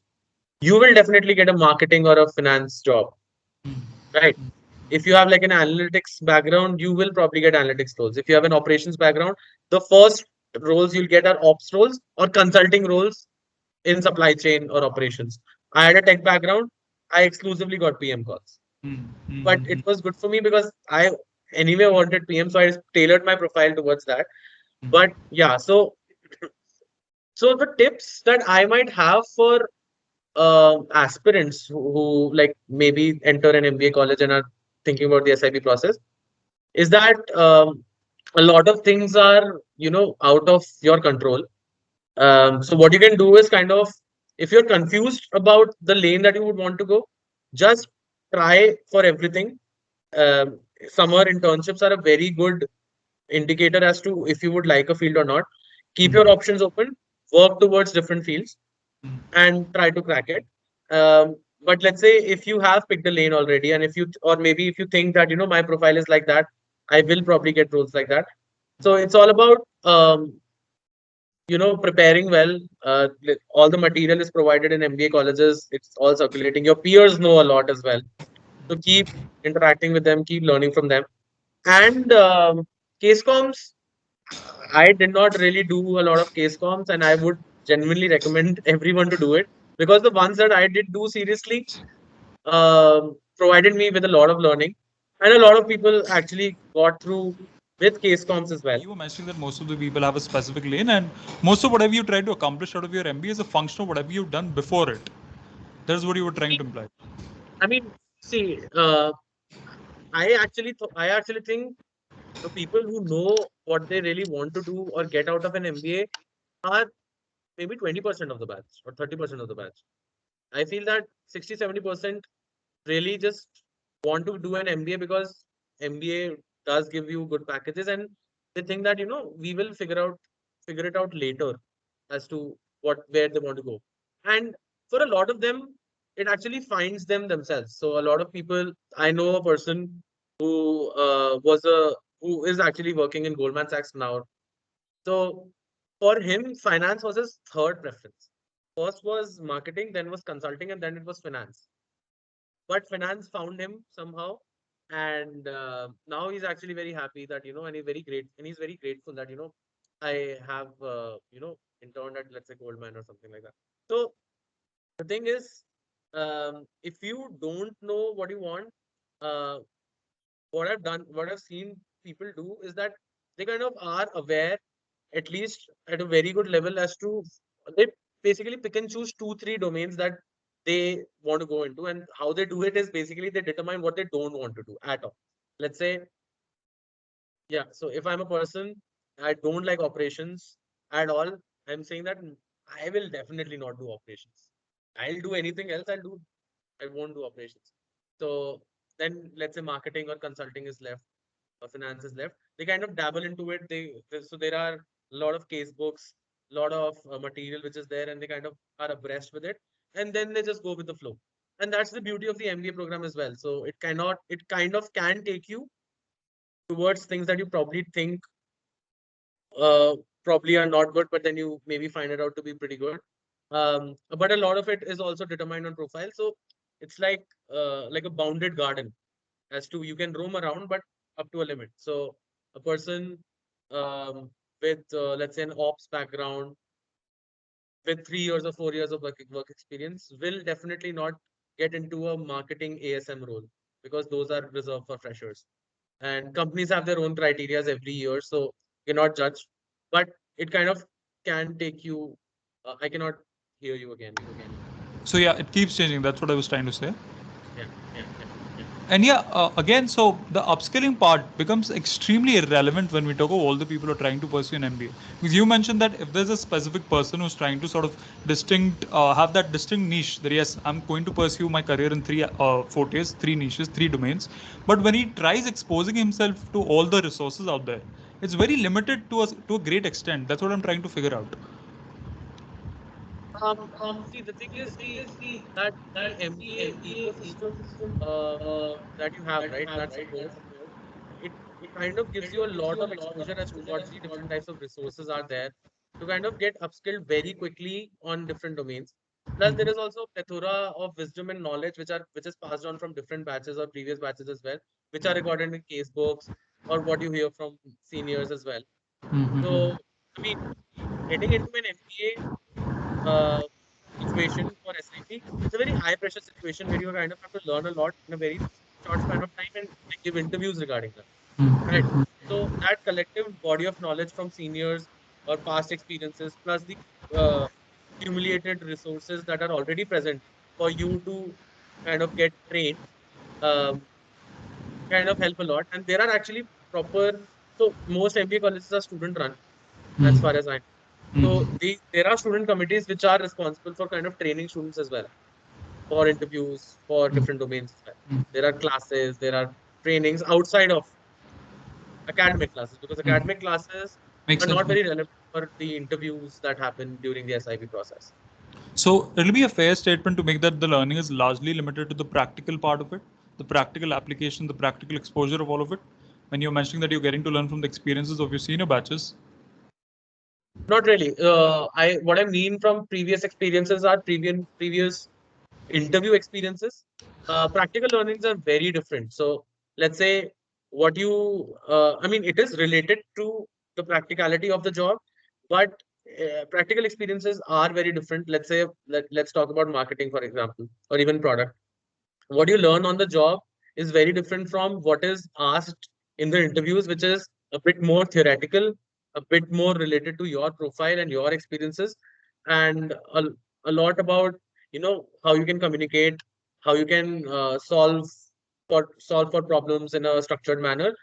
you will definitely get a marketing or a finance job, right? If you have like an analytics background, you will probably get analytics roles. If you have an operations background, the first roles you'll get are ops roles or consulting roles in supply chain or operations. I had a tech background. I exclusively got PM calls, but it Mm-hmm. was good for me because I anyway wanted PM, so I tailored my profile towards that. But yeah, so the tips that I might have for aspirants who like maybe enter an MBA college and are thinking about the SIP process is that a lot of things are out of your control. So what you can do is kind of, if you're confused about the lane that you would want to go, just try for everything. Um, Summer internships are a very good indicator as to if you would like a field or not. Keep your options open, work towards different fields, and try to crack it. but let's say if you have picked a lane already, and if you, or maybe if you think that, my profile is like that, I will probably get roles like that. So it's all about, preparing well. All the material is provided in MBA colleges. It's all circulating. Your peers know a lot as well. So keep interacting with them, keep learning from them. And case comms, I did not really do a lot of case comms, and I would genuinely recommend everyone to do it, because the ones that I did do seriously provided me with a lot of learning, and a lot of people actually got through with case comms as well. You were mentioning that most of the people have a specific lane, and most of whatever you try to accomplish out of your MBA is a function of whatever you've done before it. That's what you were trying to imply. I mean, see, I actually think the people who know what they really want to do or get out of an MBA are maybe 20% of the batch or 30% of the batch. I feel that 60-70% really just want to do an MBA because MBA does give you good packages, and they think that, we will figure it out later as to where they want to go. And for a lot of them, it actually finds them themselves. So a lot of people, I know a person who who is actually working in Goldman Sachs now. So for him, finance was his third preference. First was marketing, then was consulting, and then it was finance. But finance found him somehow, and now he's actually very happy that, and he's very grateful that, I have interned at, let's say, Goldman or something like that. So the thing is, if you don't know what you want, uh, what I've seen people do is that they kind of are aware, at least at a very good level, as to they basically pick and choose 2-3 domains that they want to go into, and how they do it is basically they determine what they don't want to do at all. Let's say, yeah, so if I'm a person, I don't like operations at all, I'm saying that I will definitely not do operations. I'll do anything else, I won't do operations. So then let's say marketing or consulting is left, or finance is left. They kind of dabble into it. So there are a lot of case books, a lot of material which is there, and they kind of are abreast with it, and then they just go with the flow. And that's the beauty of the MBA program as well. So it kind of can take you towards things that you probably think uh, probably are not good, but then you maybe find it out to be pretty good. But a lot of it is also determined on profile. So it's like a bounded garden, as to you can roam around, but up to a limit. So a person um, with, let's say, an ops background, with 3 years or 4 years of work experience, will definitely not get into a marketing ASM role, because those are reserved for freshers. And companies have their own criterias every year, so you cannot judge. But it kind of can take you. I cannot hear you again. So yeah, it keeps changing. That's what I was trying to say. Yeah, yeah, yeah. And yeah, again, so the upskilling part becomes extremely irrelevant when we talk of all the people who are trying to pursue an MBA. Because you mentioned that if there's a specific person who's trying to sort of have that distinct niche, that yes, I'm going to pursue my career in three fortes, three niches, three domains. But when he tries exposing himself to all the resources out there, it's very limited to a great extent. That's what I'm trying to figure out. See, the thing is the MBA ecosystem that you have, right? That supports it. It kind of gives you a lot of exposure as to what the different types of resources are there to kind of get upskilled very quickly on different domains. Plus, there is also a plethora of wisdom and knowledge which is passed on from different batches or previous batches as well, which are recorded in case books or what you hear from seniors as well. So, I mean, getting into an MBA situation for SIP, it's a very high pressure situation where you kind of have to learn a lot in a very short span of time, and give interviews regarding that. Right. So that collective body of knowledge from seniors or past experiences, plus the uh, accumulated resources that are already present for you to kind of get trained, um, kind of help a lot. And there are actually proper, so most MBA colleges are student run, as far as I know. So there are student committees which are responsible for kind of training students as well, for interviews, for different domains as well. There are classes, there are trainings outside of academic classes, because academic classes Makes are sense. not very relevant for the interviews that happen during the SIP process. So it'll be a fair statement to make that the learning is largely limited to the practical part of it, the practical application, the practical exposure of all of it. When you're mentioning that you're getting to learn from the experiences of your senior batches. Not really. I what I mean from previous experiences are previous interview experiences. Practical learnings are very different. So let's say what you, I mean, it is related to the practicality of the job, but practical experiences are very different. Let's say let's talk about marketing, for example, or even product. What you learn on the job is very different from what is asked in the interviews, which is a bit more theoretical, a bit more related to your profile and your experiences, and a lot about how you can communicate, how you can solve for problems in a structured manner,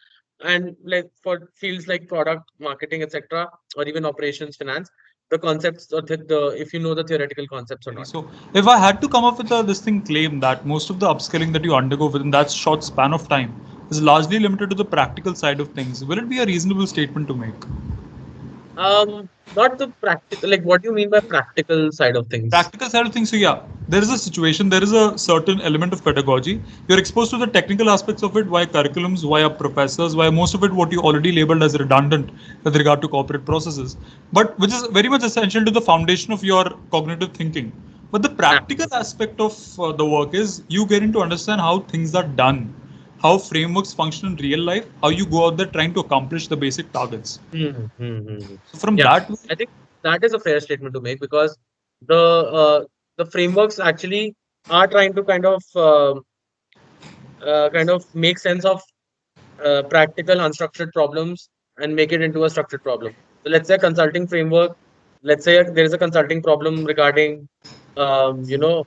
and like for fields like product marketing, etc., or even operations, finance, the concepts or the if you know the theoretical concepts or not. So if I had to come up with this thing claim that most of the upskilling that you undergo within that short span of time is largely limited to the practical side of things, will it be a reasonable statement to make? Not the practical, like what do you mean by practical side of things? Practical side of things, so yeah, there is a situation, there is a certain element of pedagogy. You're exposed to the technical aspects of it via curriculums, via professors, via most of it what you already labeled as redundant with regard to corporate processes, but which is very much essential to the foundation of your cognitive thinking. But the practical Absolutely. aspect of the work is you getting to understand how things are done, how frameworks function in real life, how you go out there trying to accomplish the basic targets. Mm-hmm. So from Yeah, that way, I think that is a fair statement to make because the the frameworks actually are trying to kind of make sense of practical unstructured problems and make it into a structured problem. So let's say a consulting framework. Let's say there is a consulting problem regarding, the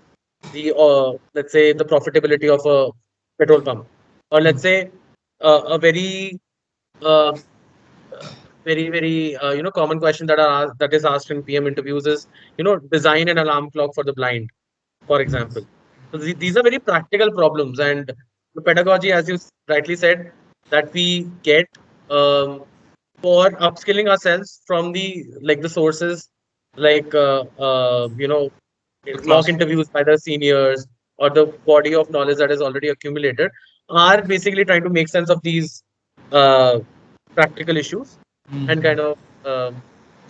let's say the profitability of a petrol pump, or let's say a uh, very common question that is asked in PM interviews is design an alarm clock for the blind, for example. So these are very practical problems, and the pedagogy, as you rightly said, that we get um, for upskilling ourselves from the sources like the mock classroom. interviews by the seniors or the body of knowledge that is already accumulated are basically trying to make sense of these uh, practical issues and kind of um,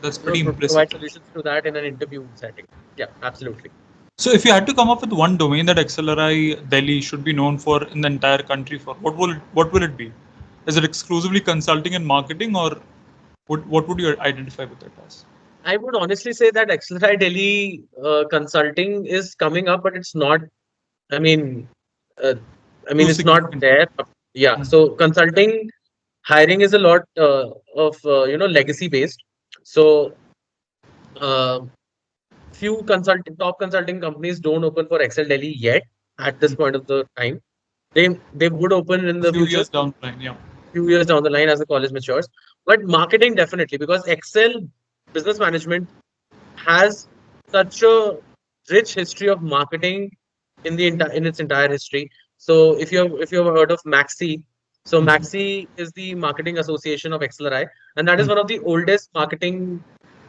That's pretty impressive. provide solutions to that in an interview setting. Yeah, absolutely. So, if you had to come up with one domain that XLRI Delhi should be known for in the entire country for, what will it be? Is it exclusively consulting and marketing, or what would you identify with it as? I would honestly say that XLRI Delhi consulting is coming up, but it's not. I mean, uh, Too it's not significant. there. Yeah. So consulting hiring is a lot of legacy based. So uh, few top consulting companies don't open for Excel Delhi yet at this point of the time. They would open in A the few future, years down the line, yeah. few years down the line as the college matures. But marketing definitely, because Excel business management has such a rich history of marketing in its entire history. So if you have heard of Maxi, so Maxi is the marketing association of XLRI, and that is one of the oldest marketing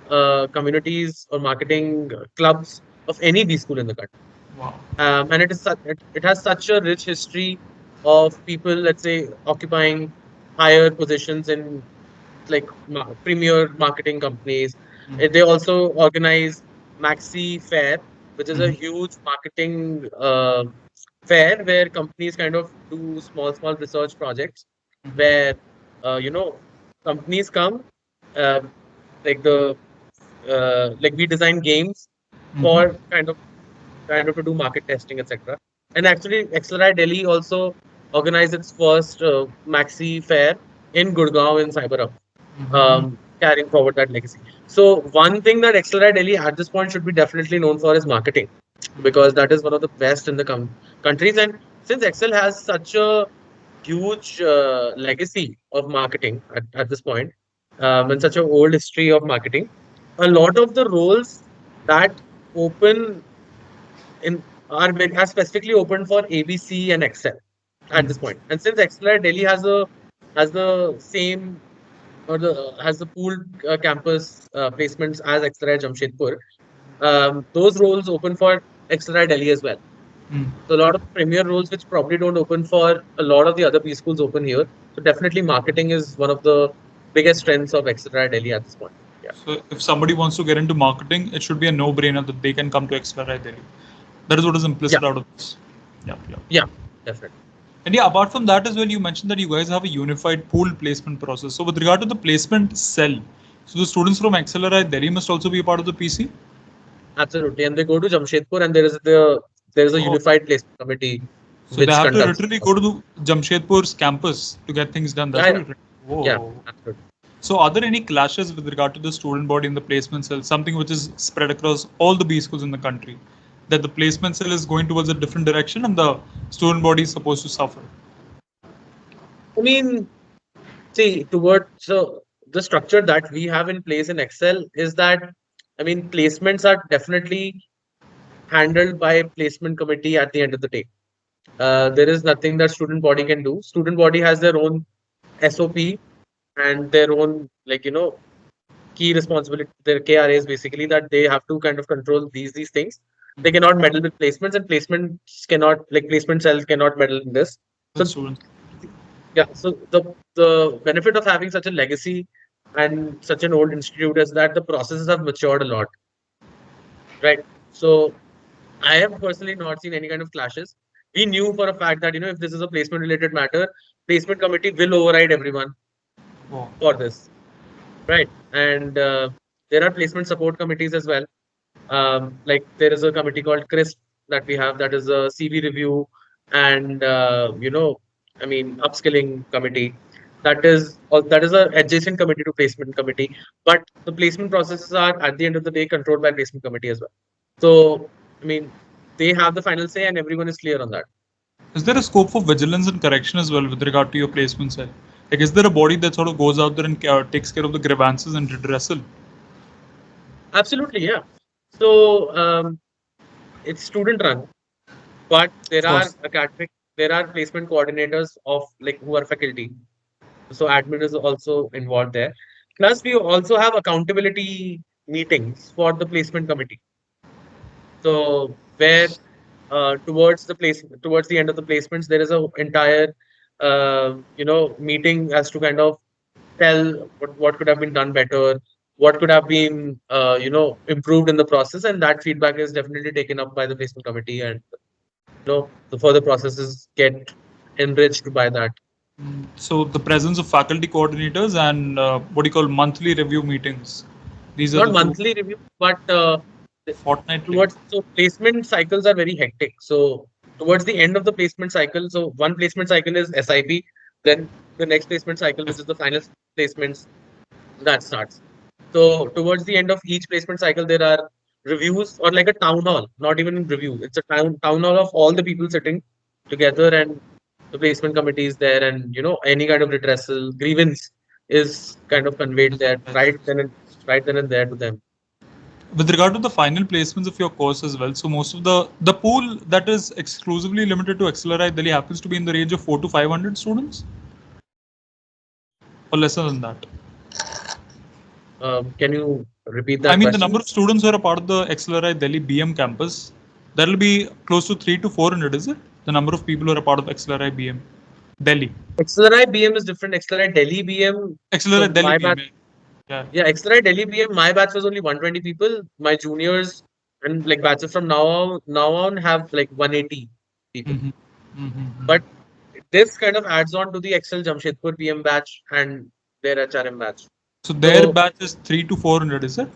communities or marketing clubs of any B school in the country. Wow. And it has such a rich history of people, let's say, occupying higher positions in like premier marketing companies. They also organize Maxi Fair, which is a huge marketing fair where companies kind of do small research projects where companies come, uh, like we design games for kind of to do market testing, etc. And actually, XLRI Delhi also organized its first Maxi Fair in Gurgaon in Cyber carrying forward that legacy. So one thing that XLRI Delhi at this point should be definitely known for is marketing, because that is one of the best in the countries. And since Excel has such a huge legacy of marketing at this point, and such an old history of marketing, a lot of the roles that open are specifically open for ABC and Excel at this point. And since XLR Delhi has the same or the has the pooled campus placements as XLR Jamshedpur, those roles open for XLRI Delhi as well. Mm. So a lot of premier roles which probably don't open for a lot of the other B schools open here. So definitely marketing is one of the biggest strengths of XLRI Delhi at this point. Yeah. So if somebody wants to get into marketing, it should be a no-brainer that they can come to XLRI Delhi. That is what is Yeah. implicit out of this. Yeah, yeah. Yeah. Definitely. And yeah, apart from that as well, you mentioned that you guys have a unified pooled placement process. So with regard to the placement cell, so the students from XLRI Delhi must also be a part of the PC. Absolutely. And they go to Jamshedpur and there is a Oh, unified placement committee so they which have to conducts. literally go to the Jamshedpur's campus to get things done. Yeah, That's what yeah, it. yeah, Whoa. absolutely. So are there any clashes with regard to the student body in the placement cell? Something which is spread across all the B schools in the country, that the placement cell is going towards a different direction and the student body is supposed to suffer. I mean, see, towards so the structure that we have in place in Excel is that I mean placements are definitely handled by placement committee at the end of the day. There is nothing that student body can do. Student body has their own SOP and their own key responsibility. Their KRAs basically that they have to kind of control these things. They cannot meddle with placements, and placements cannot placement cells cannot meddle in this. With So students. yeah, so the benefit of having such a legacy and such an old institute is that the processes have matured a lot, right? So I have personally not seen any kind of clashes. We knew for a fact that if this is a placement related matter, placement committee will override everyone Wow. for this, right? And there are placement support committees as well. Like there is a committee called CRISP that we have, that is a CV review and I mean upskilling committee. That is a adjacent committee to placement committee, but the placement processes are at the end of the day controlled by placement committee as well. So I mean they have the final say and everyone is clear on that. Is there a scope for vigilance and correction as well with regard to your placement cell? Like, is there a body that sort of goes out there and takes care of the grievances and redressal? Absolutely, yeah. So it's student run, but Of course. there are placement coordinators of like who are faculty. So admin is also involved there. Plus, we also have accountability meetings for the placement committee. So where towards the end of the placements, there is a entire meeting as to kind of tell what could have been done better, what could have been improved in the process, and that feedback is definitely taken up by the placement committee, and the further processes get enriched by that. So the presence of faculty coordinators and what do you call monthly review meetings. These are Not the two. monthly review, but Fortnightly. placement cycles are very hectic. So towards the end of the placement cycle, so one placement cycle is SIP, then the next placement cycle, which is the final placements, that starts. So towards the end of each placement cycle, there are reviews or like a town hall, not even review. It's a town hall of all the people sitting together, and the placement committee is there, and any kind of redressal grievance is kind of conveyed there right then and there to them. With regard to the final placements of your course as well, so most of the pool that is exclusively limited to XLRI Delhi happens to be in the range of 4 to 500 students, or lesser than that. Can you repeat I that mean, the question? number of students who are a part of the XLRI Delhi BM campus, that'll be close to 3 to 400, is it? The number of people who are a part of XLRI BM Delhi. XLRI BM is different. XLRI Delhi BM. XLRI So Delhi my BM. batch, Yeah. yeah, XLRI Delhi BM. My batch was only 120 people. My juniors and like batches from now on have like 180 people. Mm-hmm. Mm-hmm. But this kind of adds on to the XL Jamshedpur BM batch and their HRM batch. So their So batch is 3 to 400, is it?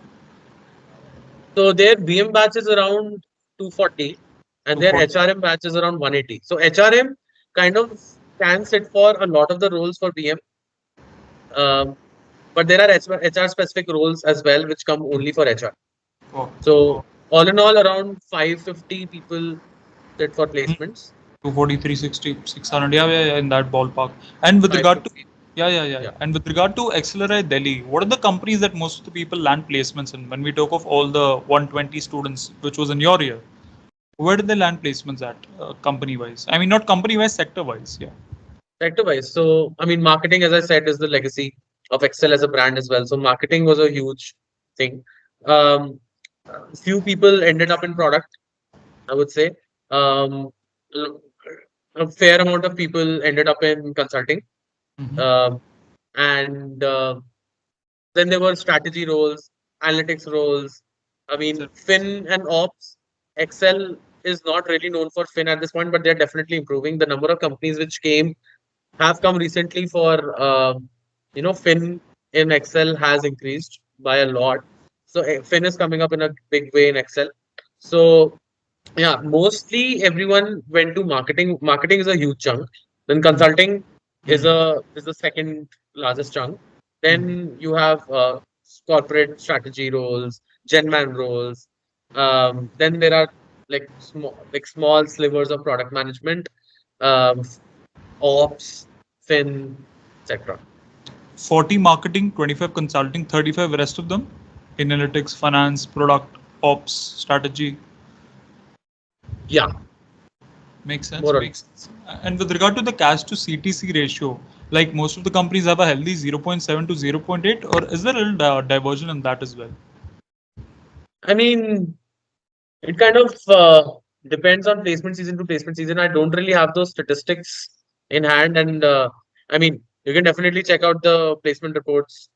so their BM batch is around 240 and their 240. HRM batch is around 180. So HRM kind of can sit for a lot of the roles for BM. Um, but there are HR specific roles as well, which come only for HR. Oh, So oh. all in all, around 550 people sit for placements. 240, 360, 600. Yeah, yeah, yeah, in that ballpark. And with regard to, 550. yeah, yeah, yeah, Yeah. yeah. And with regard to XLRI Delhi, what are the companies that most of the people land placements in? When we talk of all the 120 students, which was in your year, where did they land placements at, company wise? I mean, not company wise, sector wise. Yeah. Sector wise. So I mean, marketing, as I said, is the legacy of Excel as a brand as well. So marketing was a huge thing. Um, Few people ended up in product, I would say. Um, l- a fair amount of people ended up in consulting. Mm-hmm. Um, and then there were strategy roles, analytics roles. I mean, Fin and Ops. Excel is not really known for Fin at this point, but they're definitely improving. The number of companies which have come recently for Fin in Excel has increased by a lot. So Fin is coming up in a big way in Excel. So yeah, mostly everyone went to marketing. Marketing is a huge chunk. Then consulting is the second largest chunk. Then you have corporate strategy roles, genman roles. Then there are small slivers of product management, um, ops, fin, etc. 40 marketing, 25 consulting, 35 rest of them analytics, finance, product, ops, strategy. Yeah, Makes sense. more or Makes sense. And with regard to the cash to CTC ratio, like most of the companies have a healthy 0.7 to 0.8, or is there a little diversion in that as well? I mean, it kind of depends on placement season to placement season. I don't really have those statistics in hand, and I mean, you can definitely check out the placement reports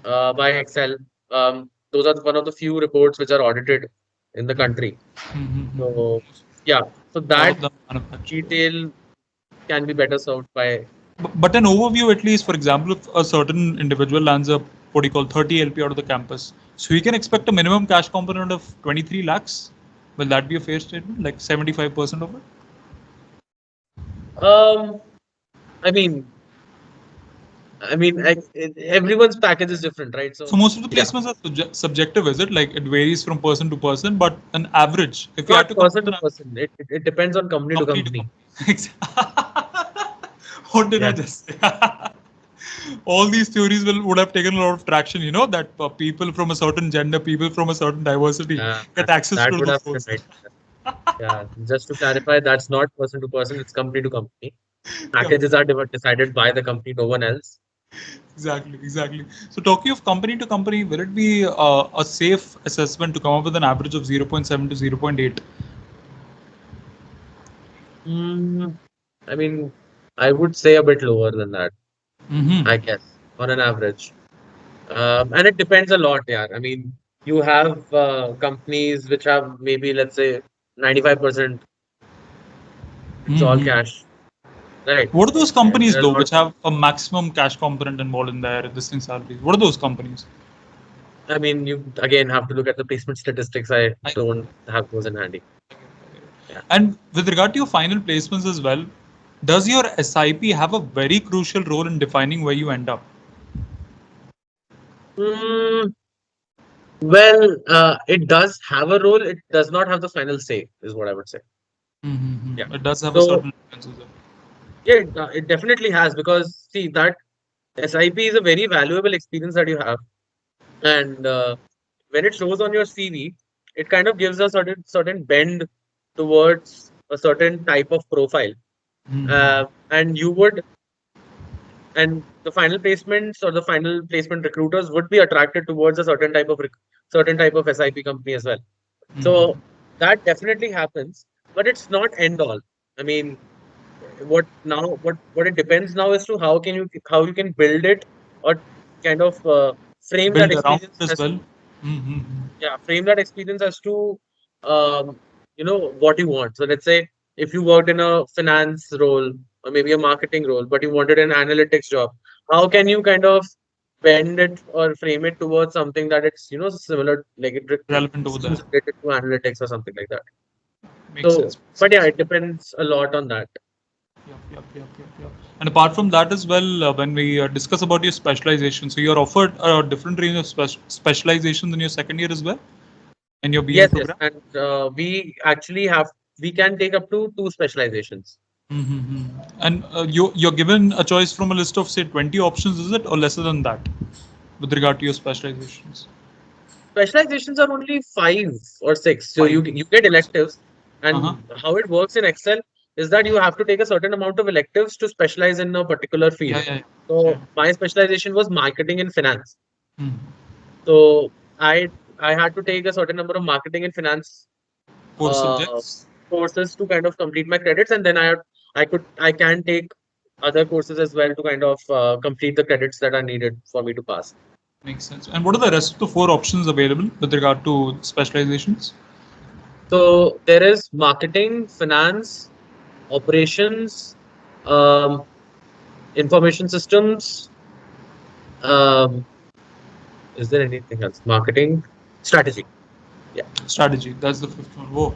by Excel. Those are one of the few reports which are audited in the country. Mm-hmm. So yeah, so All that of them manufactured. detail can be better served by. But an overview, at least, for example, if a certain individual lands up what do you call 30 LP out of the campus, so he can expect a minimum cash component of 23 lakhs. Will that be a fair statement? Like 75% of it? Um, I mean, everyone's package is different, right? So So most of the yeah, placements are subjective, is it? Like it varies from person to person, but an average, if you not had to come up person with to an average, person. It depends on company to company to company. company. What did I Yeah. just say? All these theories would have taken a lot of traction, that people from a certain gender, people from a certain diversity Yeah, get access that to would those have been a roles. nightmare. Yeah, just to clarify, that's not person to person, it's company to company. Yeah, Packages are decided by the company, no one else. exactly, exactly. So talking of company to company, will it be a safe assessment to come up with an average of 0.7 to 0.8? Mm, I mean, I would say a bit lower than that, Mm-hmm. I guess, on an average. And it depends a lot, yeah. I mean, you have companies which have maybe, let's say, 95%, it's all Mm-hmm. cash, right? What are those And companies there are a though, lot which of, have a maximum cash component involved in their existing salaries? What are those companies? I mean, you again have to look at the placement statistics. I I, don't have those in handy. Yeah. and with regard to your final placements as well, does your SIP have a very crucial role in defining where you end up? Mm, well, it does have a role. It does not have the final say, is what I would say. Yeah. Mm-hmm. It does have a So, certain influence as well. yeah, it definitely has because see that SIP is a very valuable experience that you have, and when it shows on your CV, it kind of gives a certain bend towards a certain type of profile, Mm-hmm. and you would and the final placements or the final placement recruiters would be attracted towards a certain type of SIP company as well. So Mm-hmm. that definitely happens, but it's not end all. I mean, what it depends now is to how you can build it or kind of frame that Build around experience it as as well. to Mm-hmm. yeah frame that experience as to what you want. So let's say if you worked in a finance role or maybe a marketing role, but you wanted an analytics job, how can you kind of bend it or frame it towards something that it's similar, like it Relevant over there. seems related to analytics or something like that. Makes So, sense. Makes but yeah, sense. it depends a lot on that. Yep, yep, yep, yep, yep. And apart from that as well, when we discuss about your specialization, so you're offered a different range of specialization in your second year as well in your BA Yes, yes, program. and we can take up to two specializations. Mm-hmm. And you're given a choice from a list of say 20 options, is it, or lesser than that, with regard to your specializations? Specializations are only five or six. So Five. you get electives, Uh huh. and how it works in Excel is that you have to take a certain amount of electives to specialize in a particular field. Yeah, yeah, yeah. So my specialization was marketing and finance. Mm. So I I had to take a certain number of marketing and finance Core uh, subjects. courses to kind of complete my credits, and then I can take other courses as well to kind of complete the credits that are needed for me to pass. Makes sense. And what are the rest of the four options available with regard to specializations? So there is marketing, finance, operations, um, information systems. Um, is there anything else? Marketing, strategy. Yeah. Strategy. That's the fifth one. Whoa.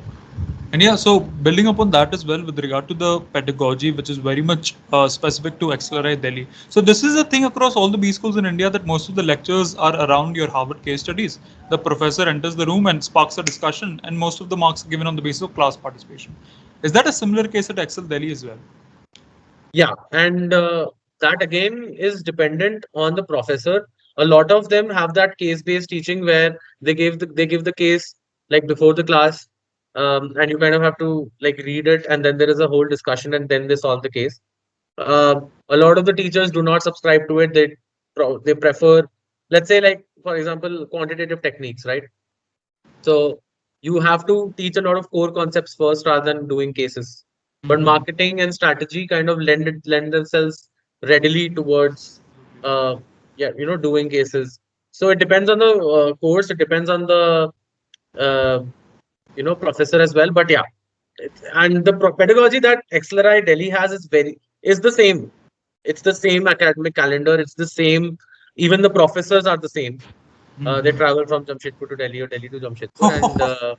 And yeah, so building upon that as well with regard to the pedagogy, which is very much specific to XLRI Delhi. So this is a thing across all the B schools in India that most of the lectures are around your Harvard case studies. The professor enters the room and sparks a discussion, and most of the marks are given on the basis of class participation. Is that a similar case at XL Delhi as well? Yeah, and that again is dependent on the professor. A lot of them have that case-based teaching where they give the case like before the class, and you kind of have to like read it, and then there is a whole discussion, and then they solve the case. A lot of the teachers do not subscribe to it. They prefer, let's say, like for example, quantitative techniques, right? So you have to teach a lot of core concepts first rather than doing cases. But Mm-hmm. marketing and strategy kind of lend themselves readily towards uh doing cases. So it depends on the course, it depends on the uh, professor as well. But yeah, and the pedagogy that XLRI Delhi has is the same. It's the same academic calendar. It's the same. Even the professors are the same. They Mm-hmm. travel from Jamshedpur to Delhi or Delhi to Jamshedpur, and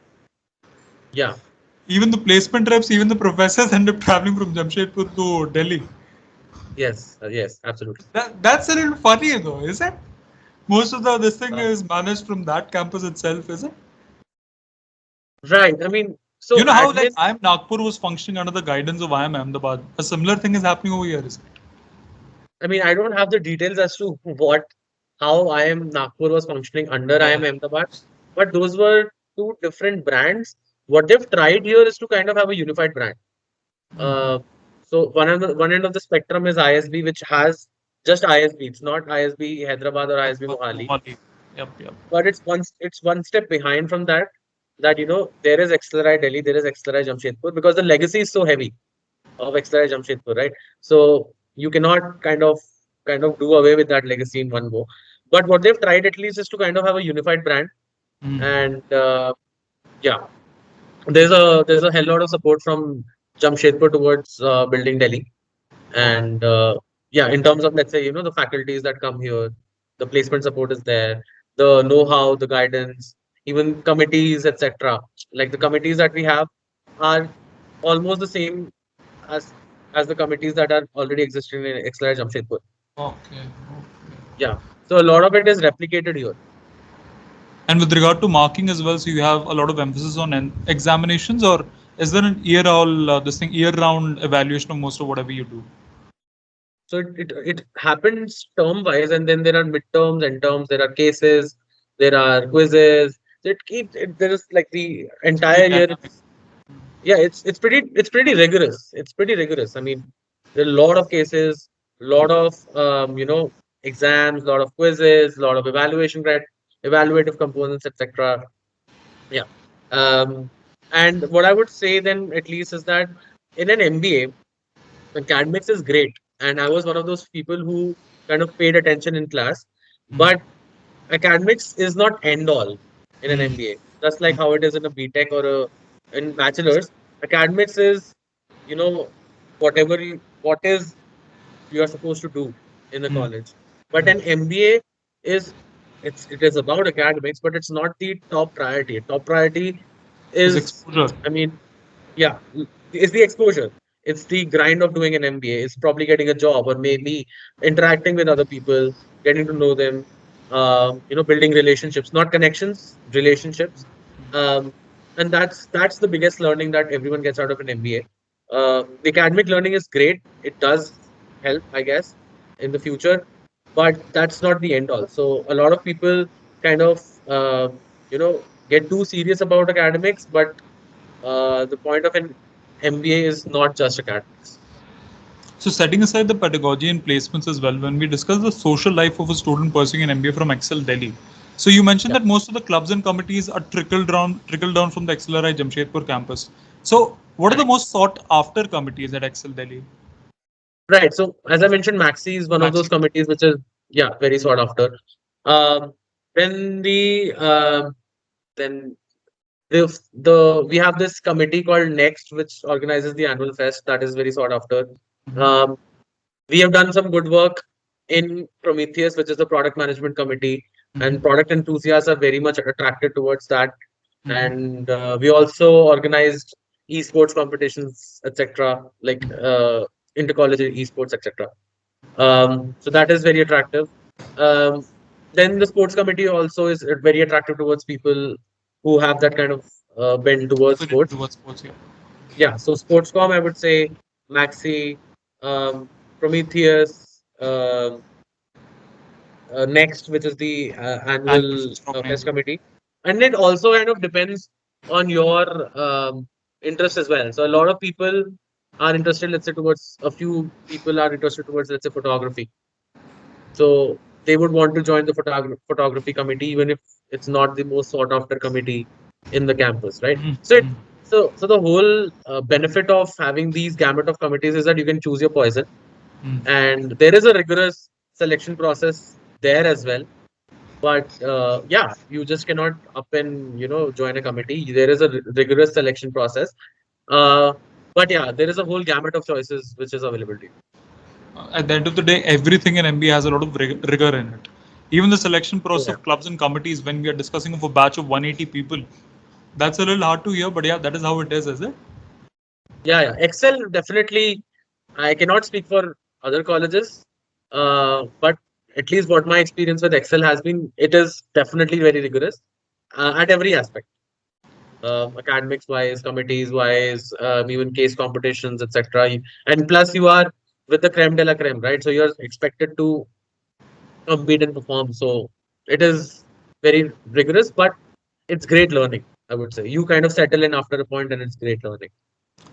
yeah, Even the placement reps, even the professors end up traveling from Jamshedpur to Delhi. yes, absolutely. That's a little funny though, is it? Most of the this thing Uh, is managed from that campus itself, is it? right. I mean, You so know how like admin. IIM Nagpur was functioning under the guidance of IIM Ahmedabad. A similar thing is happening over here, is it? I mean, I don't have the details as to how I am Nagpur was functioning under I Yeah. am Ahmedabad, but those were two different brands. What they've tried here is to kind of have a unified brand. Mm-hmm. Uh, so one end of the spectrum is ISB, which has just ISB. It's not ISB Hyderabad or ISB Mohali, Mohali. Yep, yep. but it's one step behind from that. That there is XLRI Delhi, there is XLRI Jamshedpur because the legacy is so heavy of XLRI Jamshedpur, right? So you cannot kind of do away with that legacy in one go. But what they've tried at least is to kind of have a unified brand, Mm-hmm. and yeah, there's a hell lot of support from Jamshedpur towards building Delhi, Oh. and yeah, in terms of let's say the faculties that come here, the placement support is there, the know-how, the guidance, even committees, etc. Like the committees that we have are almost the same as the committees that are already existing in XLR Jamshedpur. Okay. Okay. Yeah. So a lot of it is replicated here. And with regard to marking as well, so you have a lot of emphasis on examinations, or is there an year all this thing year round evaluation of most of whatever you do? So it happens term wise, and then there are midterms and terms. There are cases, there are quizzes. So there is like the It's pretty entire year. dynamic. Yeah, it's pretty rigorous. It's pretty rigorous. I mean, there are a lot of cases, lot of exams, lot of quizzes, lot of evaluative components, etc. Yeah. Um, and what I would say then at least is that in an MBA, academics is great. And I was one of those people who kind of paid attention in class. Mm. But academics is not end all in an Mm. MBA. Just like how it is in a BTech or in bachelor's, academics is, you know, what is you are supposed to do in the Mm. college. But an MBA is it is about academics, but it's not the top priority. Top priority Is is, exposure. I mean, yeah, it's the exposure. It's the grind of doing an MBA. It's probably getting a job or maybe interacting with other people, getting to know them, building relationships, not connections, relationships. Um, and that's the biggest learning that everyone gets out of an MBA. The academic learning is great. It does help, I guess, in the future, but that's not the end all. So a lot of people kind of, get too serious about academics, but the point of an MBA is not just academics. So setting aside the pedagogy and placements as well, when we discuss the social life of a student pursuing an MBA from Excel Delhi, So you mentioned Yeah. that most of the clubs and committees are trickled down from the XLRI Jamshedpur campus. So what are the Correct. most sought after committees at XL Delhi? Right. So as I mentioned, Maxi is one of those Maxi. committees which is, yeah, very sought after. Um, then then we have this committee called Next, which organizes the annual fest. That is very sought after. Mhm. Um, we have done some good work in Prometheus, which is the product management committee, and Mhm. product enthusiasts are very much attracted towards that. Mhm. And we also organized esports competitions, etc., like intercollege esports, etc. So that is very attractive. Um, then the sports committee also is very attractive towards people who have that kind of bend towards Affinity sports. towards sports, yeah. Yeah, so Sportscom, I would say Maxi, Prometheus, Next, which is the Annual annual fest fest organizer. committee, and it also kind of depends on your interest as well. So a lot of people are interested, let's say, towards a few people are interested towards, let's say, photography. So they would want to join the photography committee, even if it's not the most sought after committee in the campus, right? Mhm. So Mhm. the whole benefit of having these gamut of committees is that you can choose your poison, Mhm. and there is a rigorous selection process there as well. But yeah, you just cannot up and join a committee. There is a rigorous selection process. Uh, but yeah, there is a whole gamut of choices which is available to you. At the end of the day, everything in MBA has a lot of rigor in it. Even the selection Oh, process yeah. of clubs and committees, when we are discussing of a batch of 180 people, that's a little hard to hear, but yeah, that is how it is it? Yeah, yeah. Excel definitely. I cannot speak for other colleges, but at least what my experience with Excel has been, it is definitely very rigorous at every aspect, academics wise, committees wise, even case competitions, etc. And plus, you are with the creme de la creme, right? So you're expected to compete and perform. So it is very rigorous, but it's great learning. I would say you kind of settle in after a point, and it's great learning.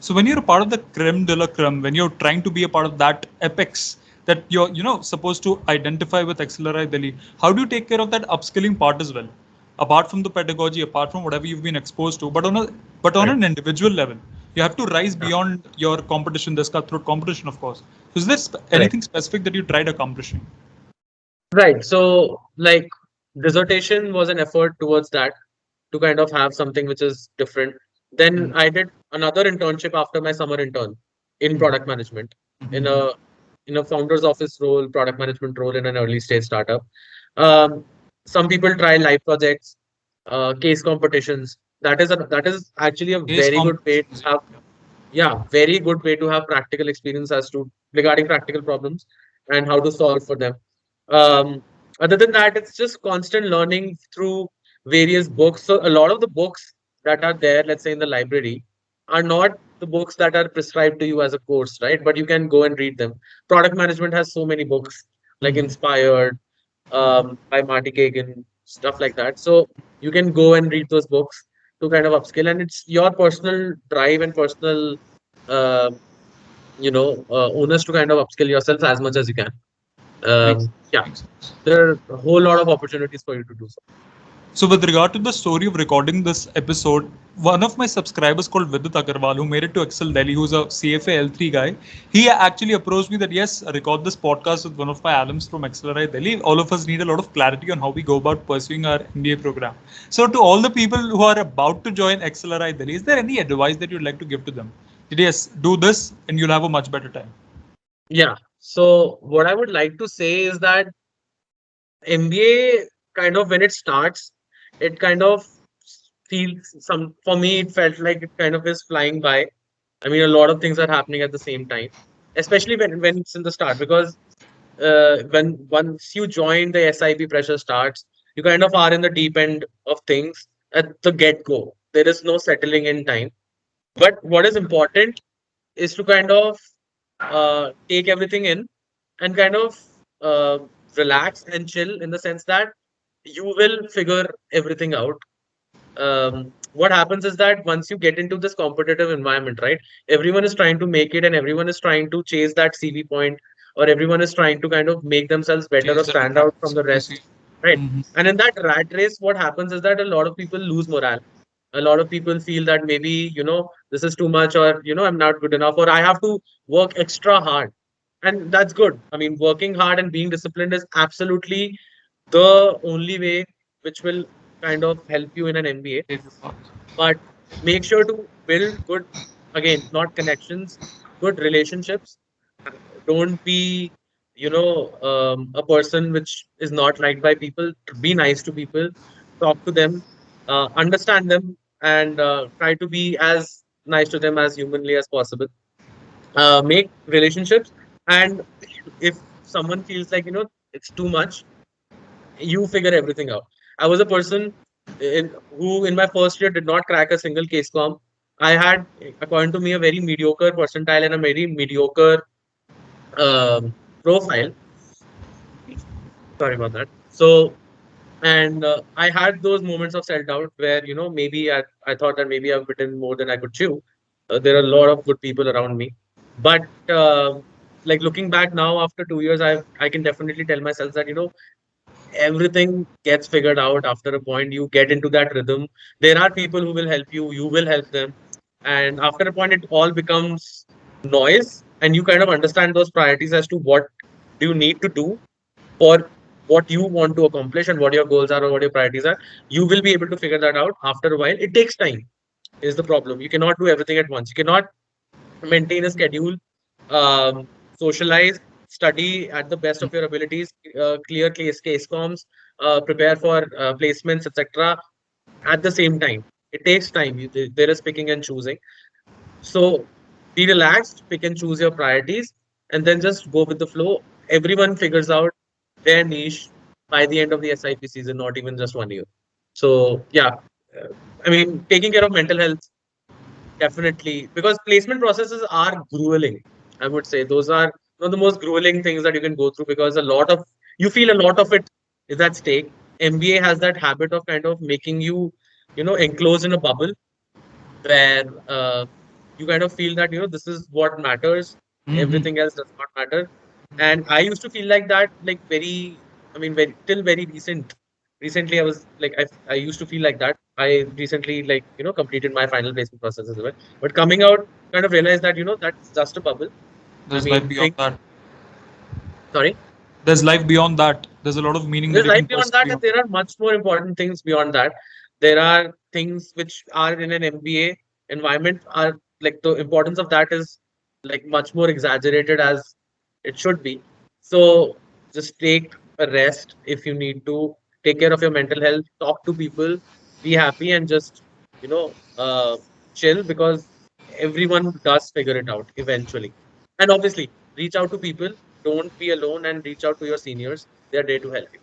So when you're a part of the creme de la creme, when you're trying to be a part of that apex that you're supposed to identify with XLRI Delhi, how do you take care of that upskilling part as well? Apart from the pedagogy, apart from whatever you've been exposed to, but on Right. an individual level, you have to rise Yeah. beyond your competition, this cutthroat competition, of course. So is there Correct. anything specific that you tried accomplishing? Right. So, like, dissertation was an effort towards that to kind of have something which is different. Then Mm-hmm. I did another internship after my summer intern in product management in Mm-hmm. a founder's office role, product management role in an early stage startup. Um, some people try live projects, case competitions. That is actually a Case very good way to competitions, have, yeah. yeah, very good way to have practical experience as to regarding practical problems and how to solve for them. Um, Other than that, it's just constant learning through various books. So a lot of the books that are there, let's say in the library, are not the books that are prescribed to you as a course, right? But you can go and read them. Product management has so many books, like Mm-hmm. Inspired, by Marty Kagan, stuff like that. So you can go and read those books to kind of upskill, and it's your personal drive and personal, uh, onus to kind of upskill yourself as much as you can. Makes sense. Yeah, Makes sense. there are a whole lot of opportunities for you to do so. So, with regard to the story of recording this episode, one of my subscribers called Vidit Agarwal, who made it to Excel Delhi, who's a CFA L3 guy, he actually approached me that yes, record this podcast with one of my alums from XLRI Delhi. All of us need a lot of clarity on how we go about pursuing our MBA program. So, to all the people who are about to join XLRI Delhi, is there any advice that you'd like to give to them? That yes, do this and you'll have a much better time. Yeah. So what I would like to say is that MBA kind of when it starts, it kind of feels some for me it felt like it kind of is flying by. I mean, a lot of things are happening at the same time, especially when it's in the start because when once you join the SIP pressure starts, you kind of are in the deep end of things at the get go. There is no settling in time. But what is important is to kind of take everything in and kind of uh, relax and chill in the sense that you will figure everything out. What happens is that once you get into this competitive environment, right, everyone is trying to make it and everyone is trying to chase that CV point or everyone is trying to kind of make themselves better or Chase that stand out from attractive the CVC. rest. right? Mm-hmm. And in that rat race, what happens is that a lot of people lose morale. A lot of people feel that maybe, this is too much, or, I'm not good enough, or I have to work extra hard. And that's good. I mean, working hard and being disciplined is absolutely the only way which will kind of help you in an MBA. Save your path. But make sure to build good, again, not connections, good relationships. Don't be, a person which is not liked by people. Be nice to people, talk to them, understand them, and try to be as nice to them as humanly as possible. Make relationships, and if someone feels like, it's too much, you figure everything out. I was a person who, in my first year, did not crack a single case com. I had, according to me, a very mediocre percentile and a very mediocre um, profile. Sorry about that. So, and I had those moments of self doubt where, maybe I thought that maybe I've bitten more than I could chew. There are a lot of good people around me. But like looking back now after 2 years, I can definitely tell myself that, everything gets figured out after a point. You get into that rhythm. There are people who will help you, you will help them. And after a point, it all becomes noise, and you kind of understand those priorities as to what do you need to do for what you want to accomplish and what your goals are or what your priorities are. You will be able to figure that out after a while. It takes time, is the problem. You cannot do everything at once. You cannot maintain a schedule, socialize, study at the best of your abilities, clear case comms, prepare for placements, etc. At the same time. It takes time. There is picking and choosing. So be relaxed, pick and choose your priorities, and then just go with the flow. Everyone figures out their niche by the end of the SIP season, not even just 1 year. So yeah, uh, I mean, taking care of mental health, definitely, because placement processes are grueling. I would say those are one of the most grueling things that you can go through, because you feel a lot of it is at stake. MBA has that habit of kind of making you, enclosed in a bubble where you kind of feel that, this is what matters, Mm-hmm. everything else does not matter. And I used to feel like that, like very, I mean, very till very recently I was like, I used to feel like that. I recently, like, completed my final placement process as well, but coming out, kind of realized that, that's just a bubble. I There's life mean, beyond that. sorry. There's life beyond that. There's a lot of meaning that There's you life can beyond pursue that, and beyond. there are much more important things beyond that. There are things which are in an MBA environment, are like the importance of that is like much more exaggerated as it should be. So just take a rest if you need to. Take care of your mental health. Talk to people. Be happy and just, you know chill, because everyone does figure it out eventually. And obviously, reach out to people. Don't be alone, and reach out to your seniors. They're there to help you.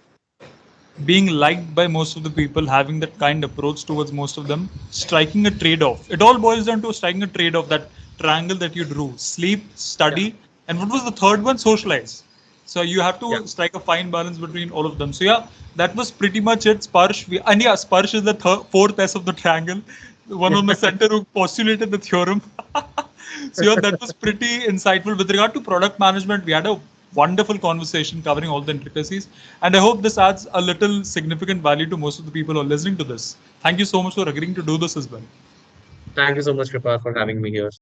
Being liked by most of the people, having that kind approach towards most of them, striking a trade off. It all boils down to striking a trade off, that triangle that you drew: sleep, Yeah, study, and what was the third one? Socialize. So you have yeah. to strike a fine balance between all of them. So yeah, that was pretty much it. Sparsh, and yeah, Sparsh is the fourth S of the triangle, the one on the center who postulated the theorem. So yeah, that was pretty insightful. With regard to product management, we had a wonderful conversation covering all the intricacies, and I hope this adds a little significant value to most of the people who are listening to this. Thank you so much for agreeing to do this as well. Thank you so much, Kripa, for having me here.